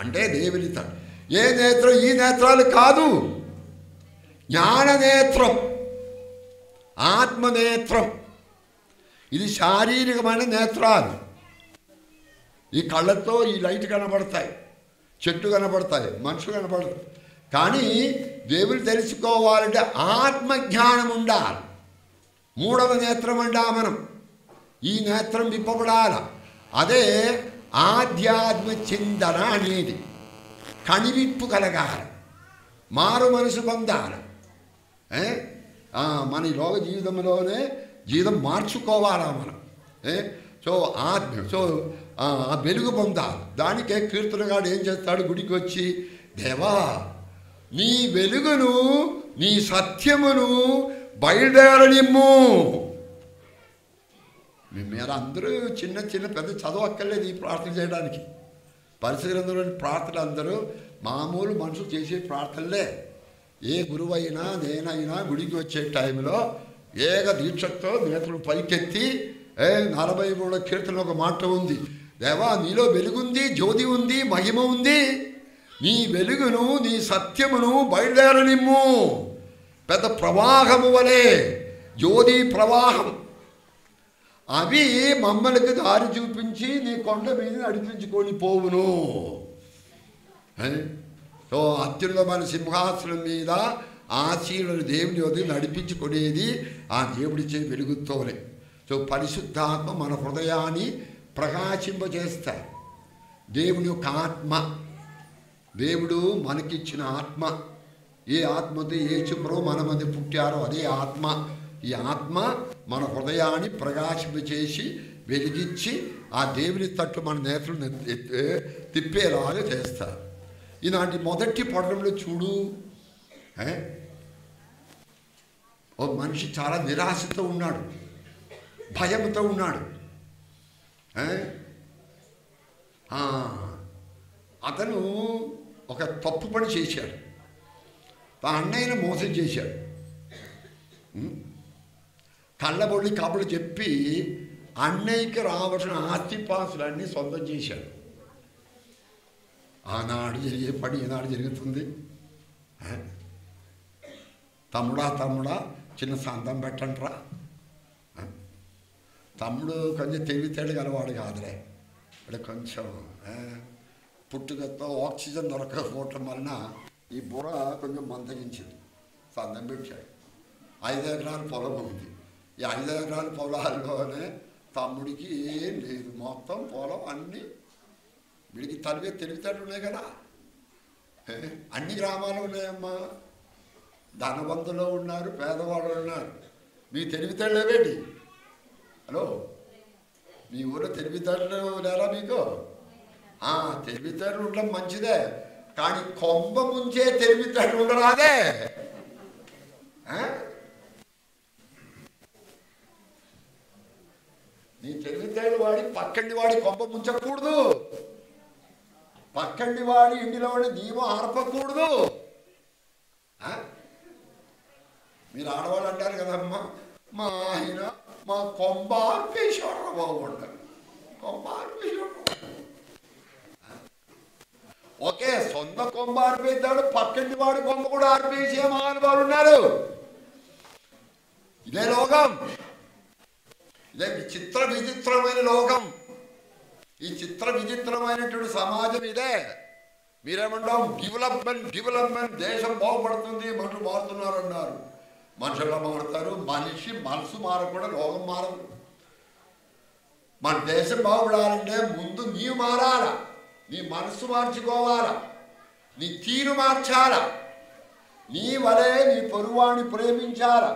అంటే దేవుని తండ్రి. ఏ నేత్రం? ఈ నేత్రాలు కాదు, జ్ఞాననేత్రం, ఆత్మనేత్రం. ఇది శారీరకమైన నేత్రాలు. ఈ కళ్ళతో ఈ లైట్ కనబడతాయి, చెట్టు కనబడతాయి, మనుషులు కనబడతాయి. కానీ దేవుని తెలుసుకోవాలంటే ఆత్మజ్ఞానం ఉండాలి. మూడవ నేత్రం అంటా మనం. ఈ నేత్రం విప్పబడాల. అదే ఆధ్యాత్మ చింతన అనేది. కనివిప్పు కలగాలి, మారు మనసు పొందాలి. మన ఈ లోక జీవితంలోనే జీవితం మార్చుకోవాలా మనం. ఆ వెలుగు పొందాలి. దానికే కీర్తనగాడు ఏం చేస్తాడు? గుడికి వచ్చి, దేవా నీ వెలుగును నీ సత్యమును బయలుదేరనిమ్ము. మీరు అందరూ చిన్న చిన్న పెద్ద చదువు అక్కర్లేదు ఈ ప్రార్థన చేయడానికి. పరిశీలనలోని ప్రార్థనలు అందరూ మామూలు మనుషులు చేసే ప్రార్థనలే. ఏ గురువైనా నేనైనా గుడికి వచ్చే టైంలో ఏక దీక్షతో నేత్రులు పైకెత్తి 43వ కీర్తనలో ఒక మాట ఉంది, దేవా నీలో వెలుగుంది, జ్యోతి ఉంది, మహిమ ఉంది, నీ వెలుగును నీ సత్యమును బయలుదేరనిమ్ము. పెద్ద ప్రవాహము వలె జ్యోతి ప్రవాహం. అవి మమ్మల్ని దారి చూపించి నీ కొండ మీద నడిపించుకొని పోవును. సో అత్యున్నతమైన సింహాసనం మీద ఆశీనులు దేవుని వదిలి నడిపించుకునేది ఆ దేవుడిచ్చే వెలుగుతోనే. సో పరిశుద్ధాత్మ మన హృదయాన్ని ప్రకాశింపజేస్తారు. దేవుని యొక్క ఆత్మ, దేవుడు మనకిచ్చిన ఆత్మ. ఏ ఆత్మతో యేసుప్రభు మన మధ్య పుట్టారో అదే ఆత్మ. ఈ ఆత్మ మన హృదయాన్ని ప్రకాశింపచేసి వెలిగించి ఆ దేవుని తట్టు మన నేత్రులను తిప్పేలాగా చేస్తారు. ఇలాంటి మొదటి పడడంలో చూడు, ఓ మనిషి చాలా నిరాశతో ఉన్నాడు, భయంతో ఉన్నాడు. అతను ఒక తప్పు పని చేశాడు. తన అన్నయ్యను మోసం చేశాడు. కళ్ళబొల్లి కబులు చెప్పి అన్నయ్యకి రావాల్సిన ఆస్తిపాస్తులన్నీ సొంతం చేశాడు. ఆనాడు జరిగే పని ఈనాడు జరుగుతుంది. తమ్ముడా చిన్న సంతం పెట్టండిరా. తమ్ముడు కొంచెం తెలివితేడు గలవాడు కాదులే, ఇక్కడ కొంచెం పుట్టుకతో ఆక్సిజన్ దొరకకపోవటం వలన ఈ బుర్ర కొంచెం మందగించింది. సంతం పెట్టాడు. 5 ఎకరాల పొలం ఉంది. ఈ 5 ఎకరాల పొలాల్లోనే తమ్ముడికి ఏం లేదు, మొత్తం పొలం అన్నీ. వీడికి తెలివితేటలు ఉన్నాయి కదా, అన్ని గ్రామాలు ఉన్నాయమ్మా. ధనవంతులు ఉన్నారు, పేదవాళ్ళు ఉన్నారు. మీ తెలివితేటలు ఏవేంటి? హలో, మీ ఊళ్ళో తెలివితేటలు లేరా మీకు? తెలివితేటలు ఉండడం మంచిదే, కానీ కొంప ముంచే తెలివితేటలు ఉండరాదే. నీ తెలివితేటలు వాడి పక్కండి వాడి కొంప ముంచకూడదు. పక్కండి వాడి ఇంటిలో వాడి దీపం ఆర్పకూడదు. మీరు ఆడవాళ్ళు అంటారు కదమ్మా, మా ఆయన మా కొంప ఆర్పేశాడు బాగుంటారు, కొంప ఆర్పేశాడు. ఓకే, సొంత కొంప ఆర్పేద్దాడు, పక్కంటి వాడి కొంప కూడా ఆర్పేసే మహానుభావులు ఉన్నారు. ఇదే లోకం, ఇదే విచిత్రమైన లోకం. ఈ విచిత్రమైనటువంటి సమాజం ఇదే. మీరేమంటాం? డెవలప్మెంట్, దేశం బాగుపడుతుంది, మనుషులు మారుతున్నారు అన్నారు. మనుషులు మారుతారు, మనసు మారకుండా లోకం మారదు. మన దేశం బాగుపడాలంటే ముందు నీవు మారాల, నీ మనసు మార్చుకోవాలా, నీ తీరు మార్చాలా, నీ వలే నీ పొరుగువాడిని ప్రేమించాలా,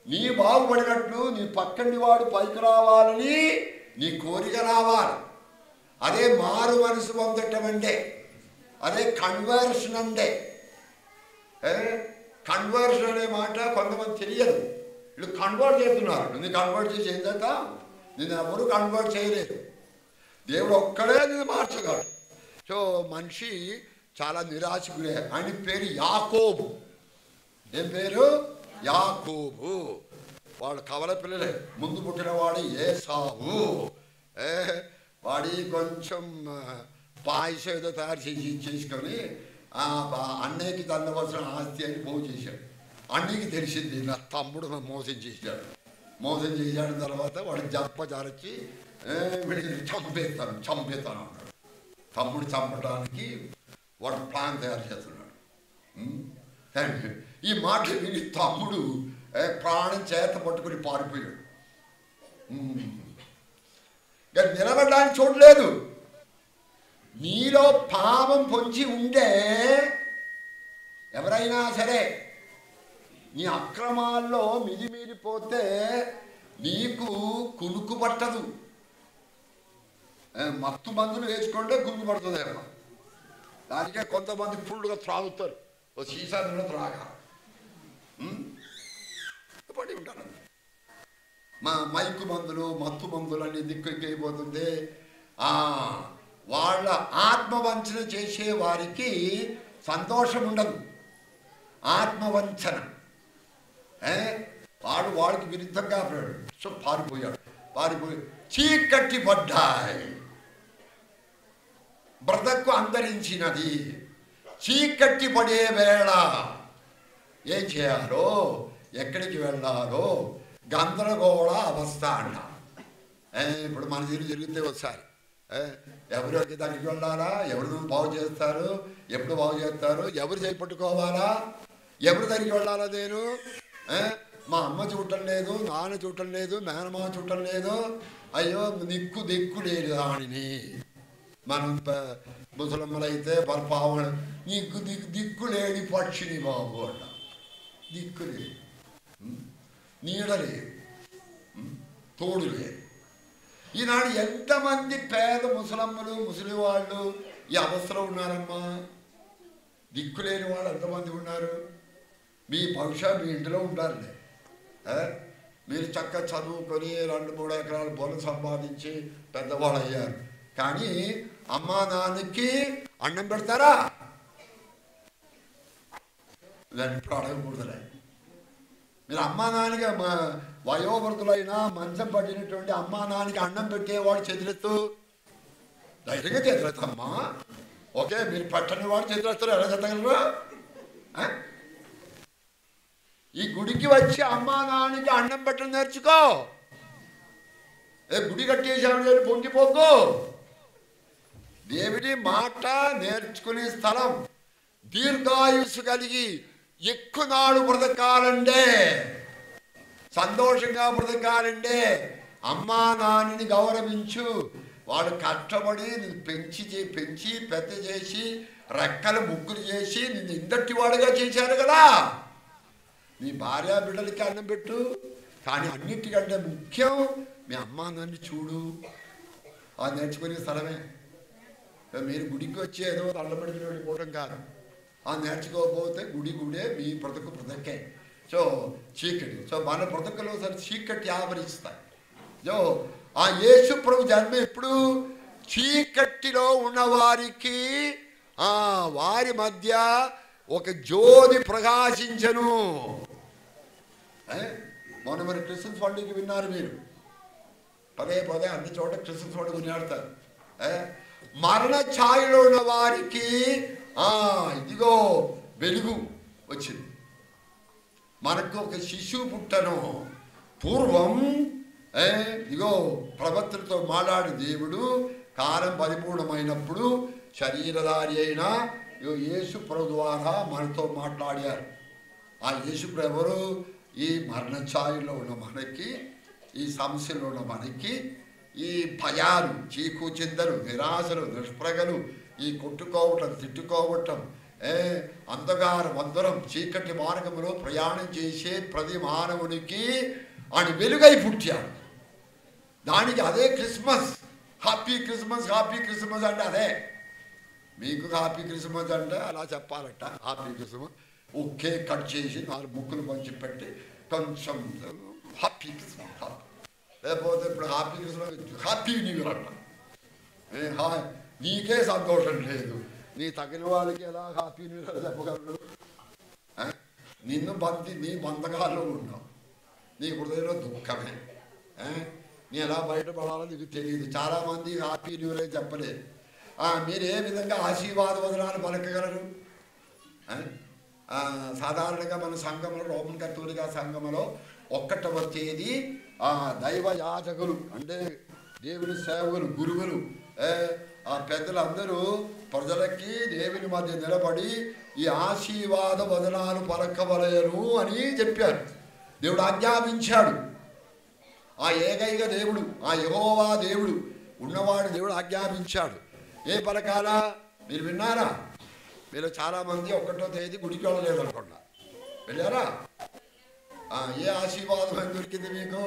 నీ బాగుపడినట్లు నీ పక్కని వాడు పైకి రావాలని నీ కోరిక రావాలి. అదే మారు మనసు పొందటం అంటే, అదే కన్వర్షన్ అంటే. కన్వర్షన్ అనే మాట కొంతమంది తెలియదు. వీళ్ళు కన్వర్ట్ చేస్తున్నారు. నేను కన్వర్ట్ చేసి ఏం చేస్తా? నేను ఎవరు కన్వర్ట్ చేయలేదు. దేవుడు ఒక్కడే నేను మార్చగలడు. సో మనిషి చాలా నిరాశకుడే. ఆయన పేరు యాకోబు. ఏం పేరు? యాకోబు. వాడు కవల పిల్లలే. ముందు పుట్టిన వాడు ఏసావు. వాడి కొంచెం పాయసం ఏదో తయారు చేసుకొని అన్నయ్యకి తందవలసిన ఆస్తి అని పోగు చేశాడు. అన్నయ్యకి తెలిసింది నా తమ్ముడు నా మోసం చేశాడు. మోసం చేశాడు తర్వాత వాడు జరచి వీడికి చంపేస్తాను అన్నాడు. తమ్ముడు చంపడానికి వాడు ప్లాన్ తయారు చేస్తున్నాడు. ఈ మాట విని తమ్ముడు ప్రాణం చేత పట్టుకుని పారిపోయాడు. నిలబడడానికి చూడలేదు. నీలో పాపం పొంచి ఉంటే ఎవరైనా సరే నీ అక్రమాల్లో మిదిమీరిపోతే నీకు కునుకు పట్టదు. మత్తు మందులు వేసుకుంటే కునుకు పడుతుందేమో. దానికే కొంతమంది ఫుల్గా త్రాగుతారు. ఓ సీసా నీళ్ళు త్రాగా పడి ఉంటారు. మైకు మందులు మత్తు మందులు అన్ని దిక్కుపోతుంది. వాళ్ళ ఆత్మవంచన చేసే వారికి సంతోషం ఉండదు. ఆత్మవంచన వాడికి విరుద్ధంగా పారిపోయి చీకటి పడ్డాయి, బ్రతకు అంతరించినది. చీకటి పడే వేళ ఏం చేయాలో ఎక్కడికి వెళ్ళాలో గందరగోళ అవస్థ అంట. ఇప్పుడు మన జరిగితే ఒకసారి ఎవరికి దగ్గరికి వెళ్ళాలా, ఎవరు బాగు చేస్తారు, ఎప్పుడు బాగు చేస్తారు, ఎవరు చేపట్టుకోవాలా, ఎవరి దగ్గరికి వెళ్ళాలా? నేను మా అమ్మ చూడటం లేదు, నాన్న చూడటం లేదు, మేనమామ చూడటం లేదు, అయ్యో దిక్కు లేదు దానిని. మనం ముసలమ్మలైతే పావున నీకు దిక్కు లేని పక్షిని బాబు అన్న. దిక్కు లేదు, నీడ లేదు, తోడు లేదు. ఈనాడు ఎంతమంది పేద ముసలమ్మలు ముసలి వాళ్ళు ఈ అవస్థలో ఉన్నారమ్మా. దిక్కులేని వాళ్ళు ఎంతమంది ఉన్నారు. మీ భవిష్యత్ మీ ఇంటిలో ఉండాలి. మీరు చక్కగా చదువుకొని 2-3 ఎకరాల పొలం సంపాదించి పెద్దవాళ్ళు అయ్యారు. కానీ అమ్మా నాన్నకి అన్నం పెడతారా? ఇప్పుడు అడగకూడదులే. మీరు అమ్మా నాన్నకి వయోవృద్ధులైనా మంచం పట్టినటువంటి అమ్మా నాన్నకి అన్నం పెట్టేవాడు చేతులెత్తు. ధైర్యంగా చేతులెత్తమ్మా. ఓకే, మీరు పట్టని వాడు చేతులెత్తారు. ఎలా చెత్తగలరు? ఈ గుడికి వచ్చి అమ్మా నాన్నకి అన్నం పెట్టడం నేర్చుకో. గుడి కట్టేసాడు పొంగిపోకు. దేవుడి మాట నేర్చుకునే స్థలం. దీర్ఘాయుస్సు కలిగి ఎక్కువ నాడు బ్రతకాలంటే, సంతోషంగా బ్రతకాలంటే అమ్మా నాన్నని గౌరవించు. వాడు కష్టపడి నిన్ను పెంచి పెద్ద చేసి రెక్కలు ముగ్గురు చేసి నిన్ను ఇందటి వాడుగా చేశారు కదా. నీ భార్య బిడ్డలకి అన్నం పెట్టు. కానీ అన్నిటికంటే ముఖ్యం మీ అమ్మా నాన్నని చూడు. అది నేర్చుకునే స్థలమే. మీరు గుడికి వచ్చి ఏదో దండబడికి వెళ్ళిపోవడం కాదు. అది నేర్చుకోకపోతే గుడే మీ బ్రతుకే. సో చీకటి. సో మన బ్రతుకులో సరే చీకటి ఆవరిస్తాయి. సో ఆ యేసు ప్రభు జన్మ ఎప్పుడు చీకటిలో ఉన్నవారికి వారి మధ్య ఒక జ్యోతి ప్రకాశించను. మొన్న మరి క్రిస్మస్ పండుగ విన్నారు మీరు. పదే అన్ని చోట క్రిస్మస్ పండుగ కొనియాడతారు. మరణ ఛాయలో ఉన్న వారికి ఇదిగో వెలుగు వచ్చింది. మనకు ఒక శిశువు పుట్టను. పూర్వం ఇదిగో ప్రవక్తలతో మాట్లాడి దేవుడు కాలం పరిపూర్ణమైనప్పుడు శరీరధారి అయిన యేసు ప్రభు ద్వారా మనతో మాట్లాడారు. ఆ యేసు ప్రభు ఎవరు? ఈ మరణ ఛాయలో ఉన్న మనకి, ఈ సమస్యలో ఉన్న మనకి, ఈ భయాలు, చీకు చిందలు, నిరాశలు, నిష్ప్రగలు, ఈ కొట్టుకోవటం, తిట్టుకోవటం, అంధకార వందరం, చీకటి మార్గంలో ప్రయాణం చేసే ప్రతి మానవునికి ఆయన వెలుగై పుట్టాడు. దానికి అదే Christmas. Happy Christmas, happy Christmas అంటే అదే. మీకు హ్యాపీ క్రిస్మస్ అంటే అలా చెప్పాలట. హ్యాపీ క్రిస్మస్ ఒకే కట్ చేసి 4 ముక్కలు పంచి పెట్టి కొంచెం హ్యాపీ క్రిస్మస్. లేకపోతే ఇప్పుడు happy Christmas, happy new year అంట. నీకే సంతోషం లేదు, నీ తగిన వాళ్ళకి ఎలా హ్యాపీ న్యూ ఇయర్ చెప్పగలరు? నీ బంధకాల్లో ఉన్నావు, నీ హృదయంలో దుఃఖమే. నీ ఎలా బయటపడాలో నీకు తెలియదు. చాలామంది హ్యాపీ న్యూ ఇయర్ చెప్పలేదు. మీరు ఏ విధంగా ఆశీర్వాద వదనాలు పలకగలరు? సాధారణంగా మన సంఘంలో, రోమన్ కథోలిక సంఘంలో 1వ తేదీ దైవ యాజకులు అంటే దేవుని సేవకులు, గురువులు, ఆ పెద్దలందరూ ప్రజలకి దేవుని మధ్య నిలబడి ఈ ఆశీర్వాద వదనాలు పలకవలేరు అని చెప్పారు. దేవుడు ఆజ్ఞాపించాడు. ఆ ఏకైక దేవుడు, ఆ యెహోవా దేవుడు ఉన్నవాడు దేవుడు ఆజ్ఞాపించాడు. ఏ పలకాలా మీరు విన్నారా? మీరు చాలామంది 1వ తేదీ గుడికి వెళ్ళలేదు అనుకోండి, వెళ్ళారా? ఏ ఆశీర్వాదం అని దొరికింది మీకు?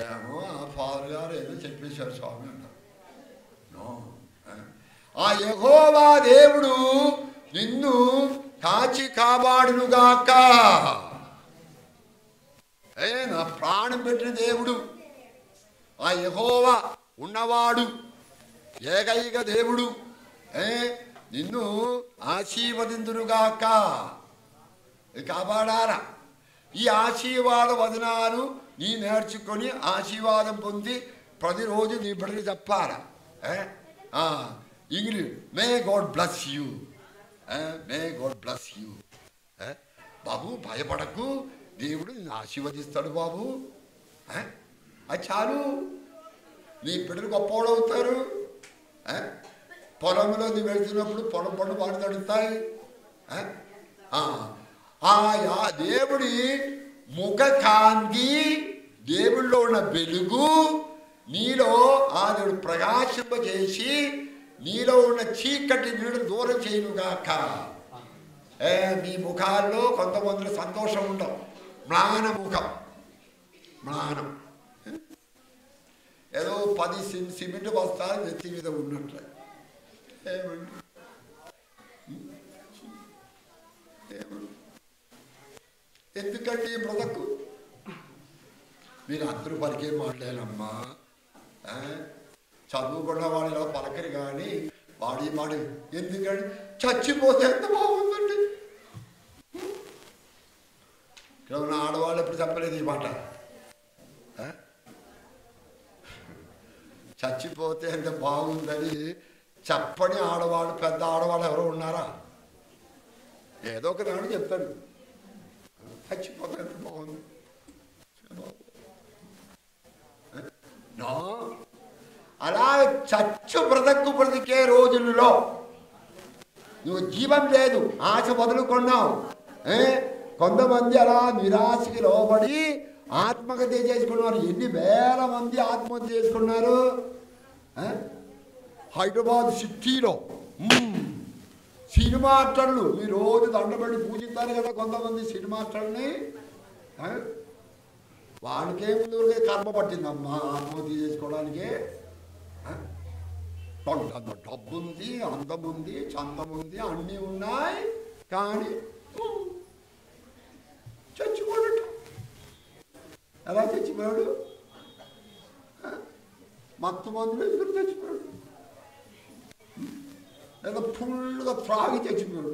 ఏమో ఆ ఫాదర్ గారు ఏదో చెప్పేశారు స్వామి అన్నారు. ఆ యెహోవా దేవుడు నిన్ను కాచి కాపాడునుగాక. నా ప్రాణం పెట్టిన దేవుడు, ఆ యెహోవా ఉన్నవాడు, ఏకైక దేవుడు నిన్ను ఆశీర్వదిందునుగాక. కాపాడారా? ఈ ఆశీర్వాద వదనాలు నీ నేర్చుకొని ఆశీర్వాదం పొంది ప్రతిరోజు నీ బిడ్డకి చెప్పాలా? English may God bless you, may God bless you. బాబు భయపడకు, దేవుడు నిన్ను ఆశీర్వదిస్తాడు బాబు. అది చాలు, నీ బిడ్డలు గొప్పవాడు అవుతారు. పొలంలో నువ్వు వెళ్తున్నప్పుడు పొలం పండు వాడు తడుతాయి. దేవుడి ముఖ కాంతి, దేవుళ్ళో ఉన్న వెలుగు నీలో ఆ దేవుడు ప్రకాశింపజేసి నీలో ఉన్న చీకటి నీడు దూరం చేయనుగాక. మీ ముఖాల్లో కొంతమందిలో సంతోషం ఉండవు, మ్లాన ముఖం, మ్లానం. ఏదో 10 సిమెంట్ బస్తాలు నెత్తి మీద ఉన్నట్లే. ఏమండి ఎందుకంటే బ్రదకు మీరు అందరూ పలికే మాట్లాడాలమ్మా. చదువుకున్న వాళ్ళు పలకరు కానీ వాడి ఎందుకంటే చచ్చిపోతే ఎంత బాగుందండి. ఇక్కడ ఉన్న ఆడవాళ్ళు ఎప్పుడు చెప్పలేదు ఈ మాట. చచ్చిపోతే ఎంత బాగుందని చెప్పని ఆడవాళ్ళు, పెద్ద ఆడవాళ్ళు ఎవరో ఉన్నారా? ఏదో ఒక నాడు చెప్తాడు చచ్చిపోతే ఎంత బాగుంది. అలా చచ్చు బ్రతికే రోజుల్లో నువ్వు జీవం లేదు, ఆశ వదులుకున్నావు. కొంతమంది అలా నిరాశకి లోబడి ఆత్మహత్య చేసుకున్నారు. ఎన్ని వేల మంది ఆత్మహత్య చేసుకున్నారు హైదరాబాద్ సిటీలో. సినిమా యాక్టర్లు ఈ రోజు దండబడి పూజిస్తారు కదా కొంతమంది సినిమా యాక్టర్ని. వాళ్ళకేముందు కర్మ పట్టిందమ్మా ఆత్మహత్య చేసుకోవడానికి. డబ్బు ఉంది, అందం ఉంది, చందం ఉంది, అన్నీ ఉన్నాయి, కానీ చచ్చిపోయాడు. ఎలా చచ్చిపోయాడు? మత్తు మందులు ఎదురు చచ్చిపోయాడు, లేదా ఫుల్గా త్రాగి చచ్చిపోయాడు.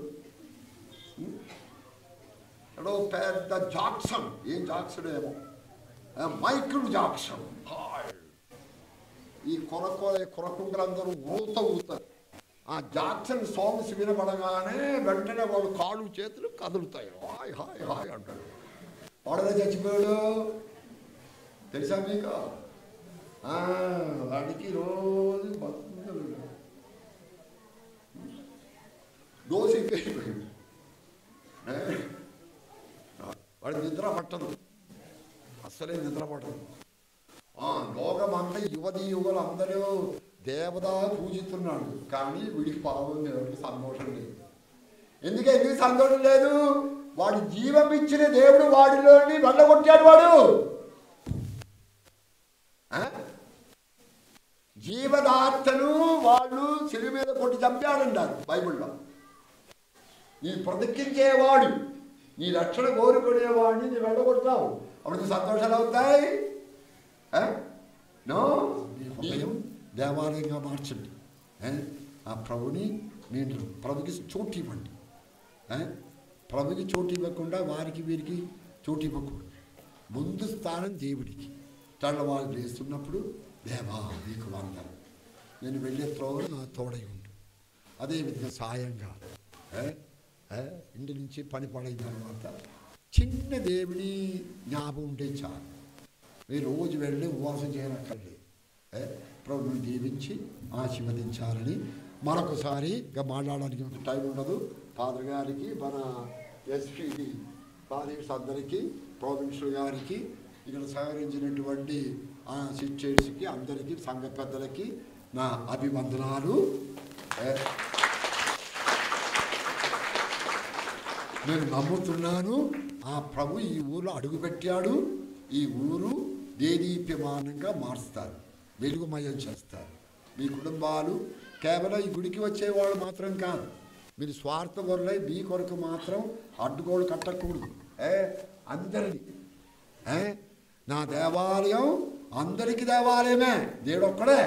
ఎడో పెద్ద జాక్సన్, ఏం జాక్సన్ ఏమో, మైకిల్ జాక్సన్. ఈ కొరకుండలందరూ ఊతారు. ఆ జాక్సన్ సాంగ్స్ వినపడగానే వెంటనే వాడు కాళ్ళు చేతులు కదులుతాయి. హాయ్ హాయ్ హాయ్ అంటాడు. వాడనే చచ్చిపోయాడు తెలుసా మీకు? వాడికి రోజు దోసి అయిపోయింది. వాడి నిద్ర పట్టదు, అస్సలే నిద్ర పట్టదు. లోకమంతా యువలు అందరూ దేవత పూజిస్తున్నాడు, కానీ వీడికి పాపం దేవుడికి సంతోషం లేదు. ఎందుకు సంతోషం లేదు? వాడు జీవం ఇచ్చిన దేవుడు వాడిలోని వెళ్ళగొట్టాడు. వాడు జీవదాత్మను వాళ్ళు శిలువ మీద కొట్టి చంపాడంటారు బైబిల్లో. నీ బ్రతికించేవాడు, నీ రక్షణ కోరుకునేవాడిని నీ వెళ్ళగొట్టావు. అప్పుడు సంతోషాలు అవుతాయి. నో, దేవాలయంగా మార్చండి. ఆ ప్రభుని మీరు ప్రభుకి చోటు ఇవ్వండి. ప్రభుకి చోటు ఇవ్వకుండా వారికి వీరికి చోటు ఇవ్వకూడదు. ముందు స్థానం దేవుడికి. తెల్లవారు లేస్తున్నప్పుడు దేవా నీకు వందనం, నేను వెళ్ళే త్రోవలు నా తోడై ఉండు. అదేవిధంగా సాయంగా ఇంటి నుంచి పని పడైన తర్వాత చిన్న దేవుని జ్ఞాపకం ఉంటే చాలు. మీరు రోజు వెళ్ళి ఉపవాసం చేయనక్కర్లేదు. ప్రభుని దీవించి ఆశీర్వదించాలని మరొకసారి ఇంకా మాట్లాడడానికి టైం ఉండదు. ఫాదర్ గారికి, మన ఎస్పీకి, ఫాదర్స్ అందరికీ, ప్రొవిన్షియల్ గారికి, ఇక్కడ సహకరించినటువంటి సిస్టర్స్కి అందరికీ, సంఘ పెద్దలకి నా అభివందనాలు. నేను నమ్ముతున్నాను ఆ ప్రభు ఈ ఊరిలో అడుగుపెట్టాడు. ఈ ఊరు దేదీప్యమానంగా మారుస్తారు, వెలుగుమయం చేస్తారు. మీ కుటుంబాలు కేవలం ఈ గుడికి వచ్చేవాళ్ళు మాత్రం కాదు. మీరు స్వార్థపరులై మీ కొరకు మాత్రం అడ్డుగోలు కట్టకూడదు. అందరినీ నా దేవాలయం అందరికీ దేవాలయమే, దేవుడు ఒక్కడే.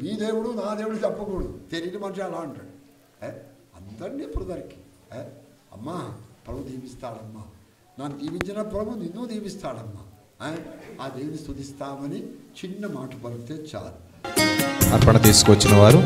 మీ దేవుడు నా దేవుడు చెప్పకూడదు. తెలియని మనిషి అలా అంటాడు. అందరినీ ఎప్పుడు దరికి అమ్మా ప్రభు దీవిస్తాడమ్మా, నన్ను దీవించిన ప్రభు నిన్ను దీవిస్తాడమ్మా, ఆ దేవుని స్తుతిస్తామని చిన్న మాట పలికితే చాలు. అర్పణ తీసుకొచ్చిన వారు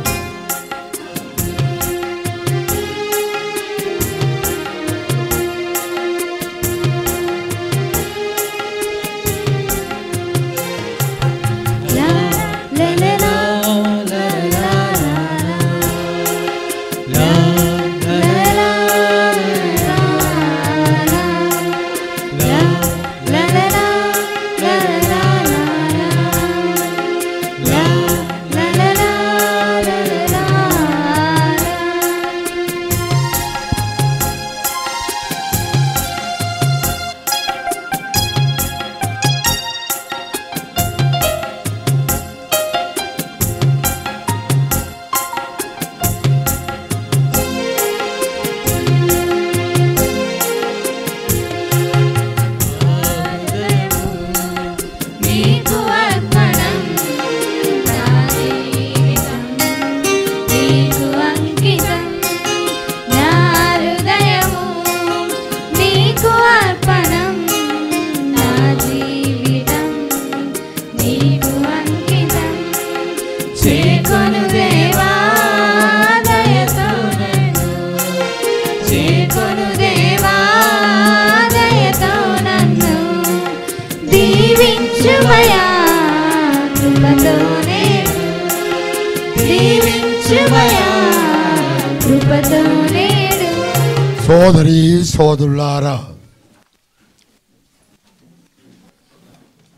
సోదరి సోదరులారా,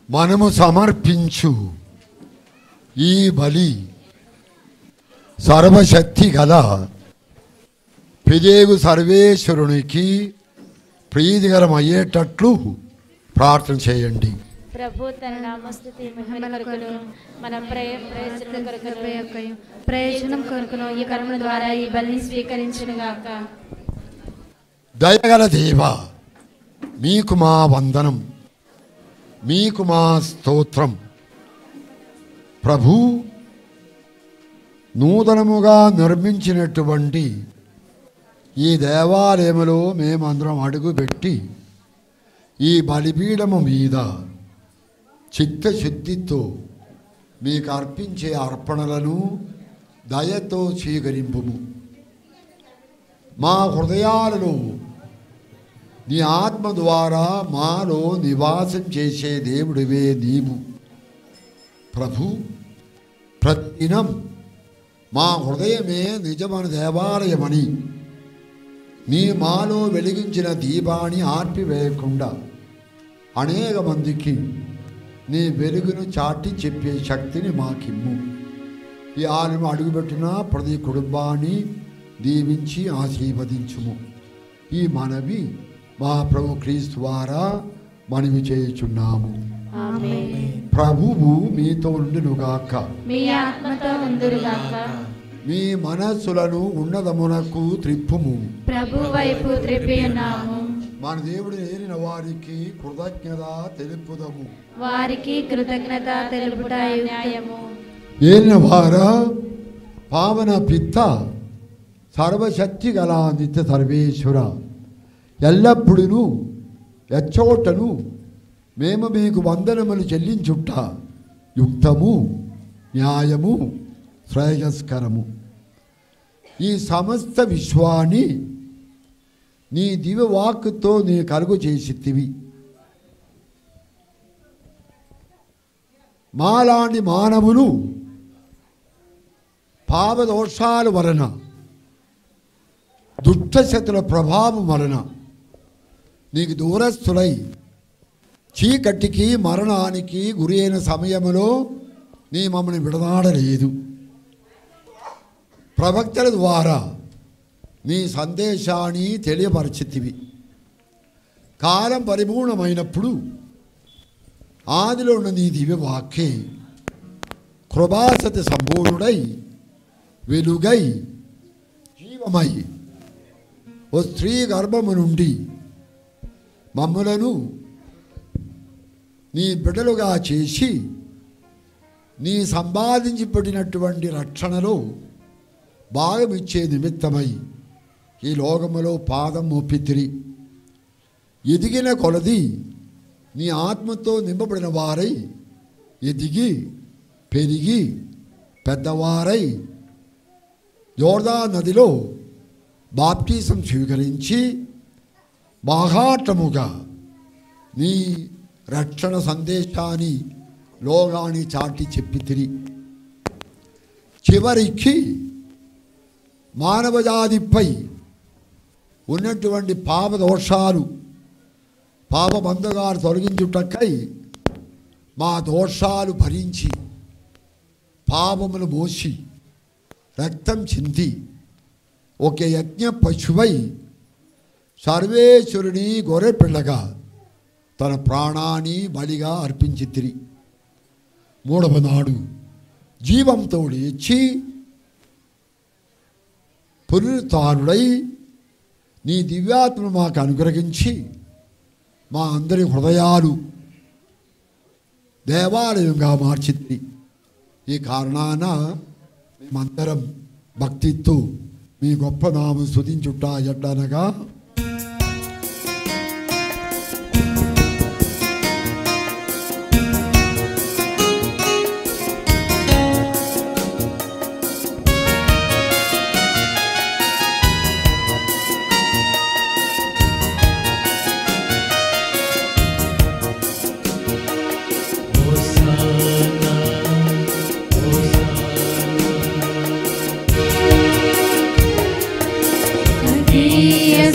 మనము సమర్పించు ఈ బలి సర్వశక్తి గల పిదేగు సర్వేశ్వరునికి ప్రీతికరమయ్యేటట్లు ప్రార్థన చేయండి. ప్రభు తన నామస్తుతి మహిమ కొరకును మన ప్రయోజనం కొరకును ఈ కర్మ ద్వారా ఈ బలిని స్వీకరించును గాక. దయగల దేవ, మీకు మా వందనం, మీకు మా స్తోత్రం. ప్రభు, నూతనముగా నిర్మించినటువంటి ఈ దేవాలయములో మేమందరం అడుగుపెట్టి ఈ బలిపీఠము మీద చిత్తశుద్ధితో మీకు అర్పించే అర్పణలను దయతో స్వీకరింపుము. మా హృదయాలలో నీ ఆత్మ ద్వారా మాలో నివాసం చేసే దేవుడివే నీవు. ప్రభు, ప్రతిదినం మా హృదయమే నిజమైన దేవాలయమని నీ మాలో వెలిగించిన దీపాన్ని ఆర్పివేయకుండా అనేక మందికి నీ వెలుగును చాటి చెప్పే శక్తిని మాకిమ్ము. ఈ ఆలయం అడుగుపెట్టిన ప్రతి కుటుంబాన్ని దీవించి ఆశీర్వదించుము. ఈ మనవి మా ప్రభు క్రీస్తు ద్వారా మనవి చేయుచున్నాము. ప్రభువు మీతో ఉండునుగాక, మీ ఆత్మతో ఉండునుగాక. మీ మనస్సులను ఉన్నతమునకు త్రిప్పుము. ప్రభు వైపు త్రిప్పి ఉన్నాము. మన దేవుడు ఏలిన వారికి కృతజ్ఞత తెలుపుదము. వారికి కృతజ్ఞత తెలుపుట న్యాయము. ఏలిన వారా, పావన పిత్త, సర్వశక్తి గల నిత్య సర్వేశ్వర, ఎల్లప్పుడూ ఎచ్చోటను మేము మీకు వందనములు చెల్లించుట యుక్తము, న్యాయము, శ్రేయస్కరము. ఈ సమస్త విశ్వాన్ని నీ దివ్యవాక్కుతో నీ కలుగు చేసితివి. మాలాంటి మానవులు పాపదోషాల వలన, దుష్టశక్తుల ప్రభావం వలన నీకు దూరస్థులై చీకటికి మరణానికి గురి అయిన సమయంలో నీ మమ్మల్ని విడనాడలేదు. ప్రవక్తల ద్వారా నీ సందేశాన్ని తెలియపరిచితివి. కాలం పరిపూర్ణమైనప్పుడు ఆదిలో ఉన్న నీ దివ్యవాక్యే కృపాసతి సంపూర్ణుడై వెలుగై జీవమై ఓ స్త్రీ గర్భము నుండి మమ్ములను నీ బిడ్డలుగా చేసి నీ సంపాదించి పెట్టినటువంటి రక్షణలో భాగమిచ్చే నిమిత్తమై ఈ లోకములో పాదం మోపితిరి. ఎదిగిన కొలది నీ ఆత్మతో నింపబడిన వారై ఎదిగి పెరిగి పెద్దవారై యోర్దాను నదిలో బాప్టిజం స్వీకరించి బాహాటముగా నీ రక్షణ సందేశాన్ని లోకాన్ని చాటి చెప్పితిరి. చివరికి మానవజాతిపై ఉన్నటువంటి పాపదోషాలు, పాపబంధకాలు తొలగించుటకై మా దోషాలు భరించి పాపములు మోసి రక్తం చింది ఒక యజ్ఞ పశువై సర్వేశ్వరుని గొర్రెపిల్లగా తన ప్రాణాన్ని బలిగా అర్పించితిరి. మూడవ నాడు జీవంతో లేచి పునరుత్థానుడై నీ దివ్యాత్మను మాకు అనుగ్రహించి మా అందరి హృదయాలు దేవాలయంగా మార్చింది. ఈ కారణాన మేమందరం భక్తితో మీ గొప్ప నామం స్తుతించుట ఎట్లనగా,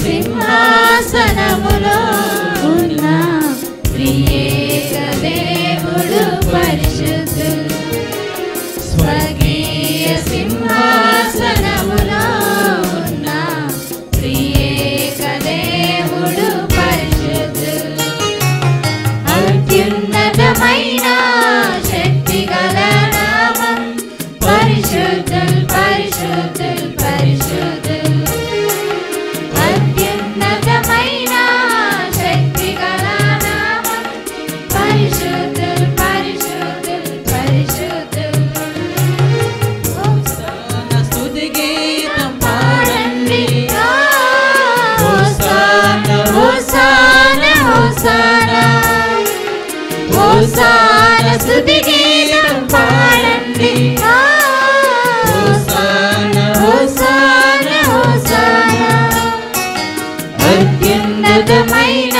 సింహాసనములో ఉన్న త్రియేక దేవుడు పరిశుద్ధుడు. స్వర్గీయ సింహాసనములో ఉన్న త్రియేక దేవుడు పరిశుద్ధుడు. అత్యున్నతమైన శక్తి గల నామం పరిశుద్ధుడు, పరిశుద్ధుడు, పరిశుద్ధుడు. హోసానా స్తుతి గీతం పాడండి. Hosanna, hosanna, hosanna. అత్యున్నతమైన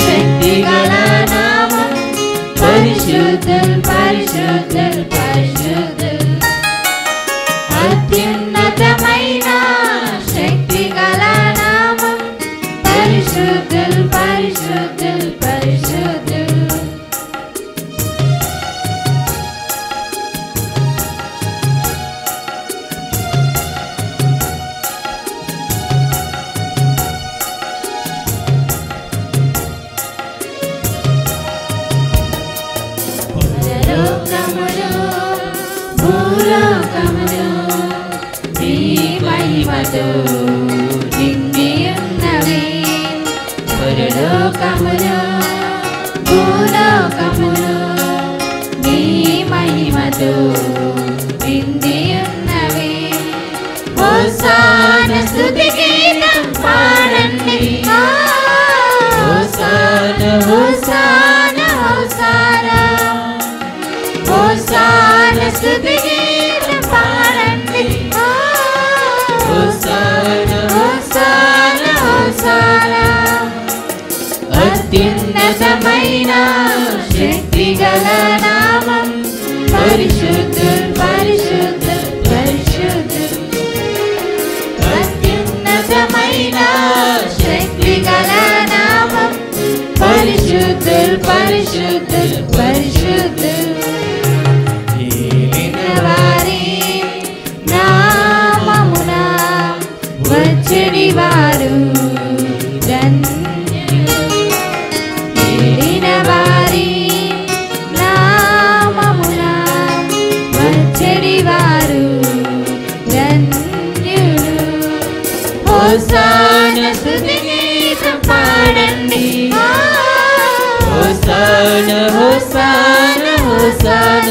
శక్తి గల నామం పరిశుద్ధుడు, పరిశుద్ధుడు, పరిశుద్ధుడు. అత్యున్నతమైన శక్తి గల నామం పరిశుద్ధుడు, పరిశుద్ధుడు, పరిశుద్ధుడు. భూలోకములు నీ మహిమతో నిండి ఉన్నవి. పరలోకములు భూలోకములు నీ మహిమతో నిండి ఉన్నవి. హోసానా స్తుతి గీతం పాడండి. హోసానా, హోసానా, అత్యున్నతమైన శక్తిగల నామం పరిశుద్ధుడు పరిశుద్ధుడు పరిశుద్ధుడు అత్యున్నతమైన శక్తిగల నామం పరిశుద్ధుడు పరిశుద్ధుడు పరిశుద్ధుడు ఏలిన వారి నామమున వచ్చడి వారు ఏలిన వారి నామమున వచ్చడి వారు ధన్యులు హోసాన స్తుతి గీతం పాడండి హోసాన హోసాన హోసాన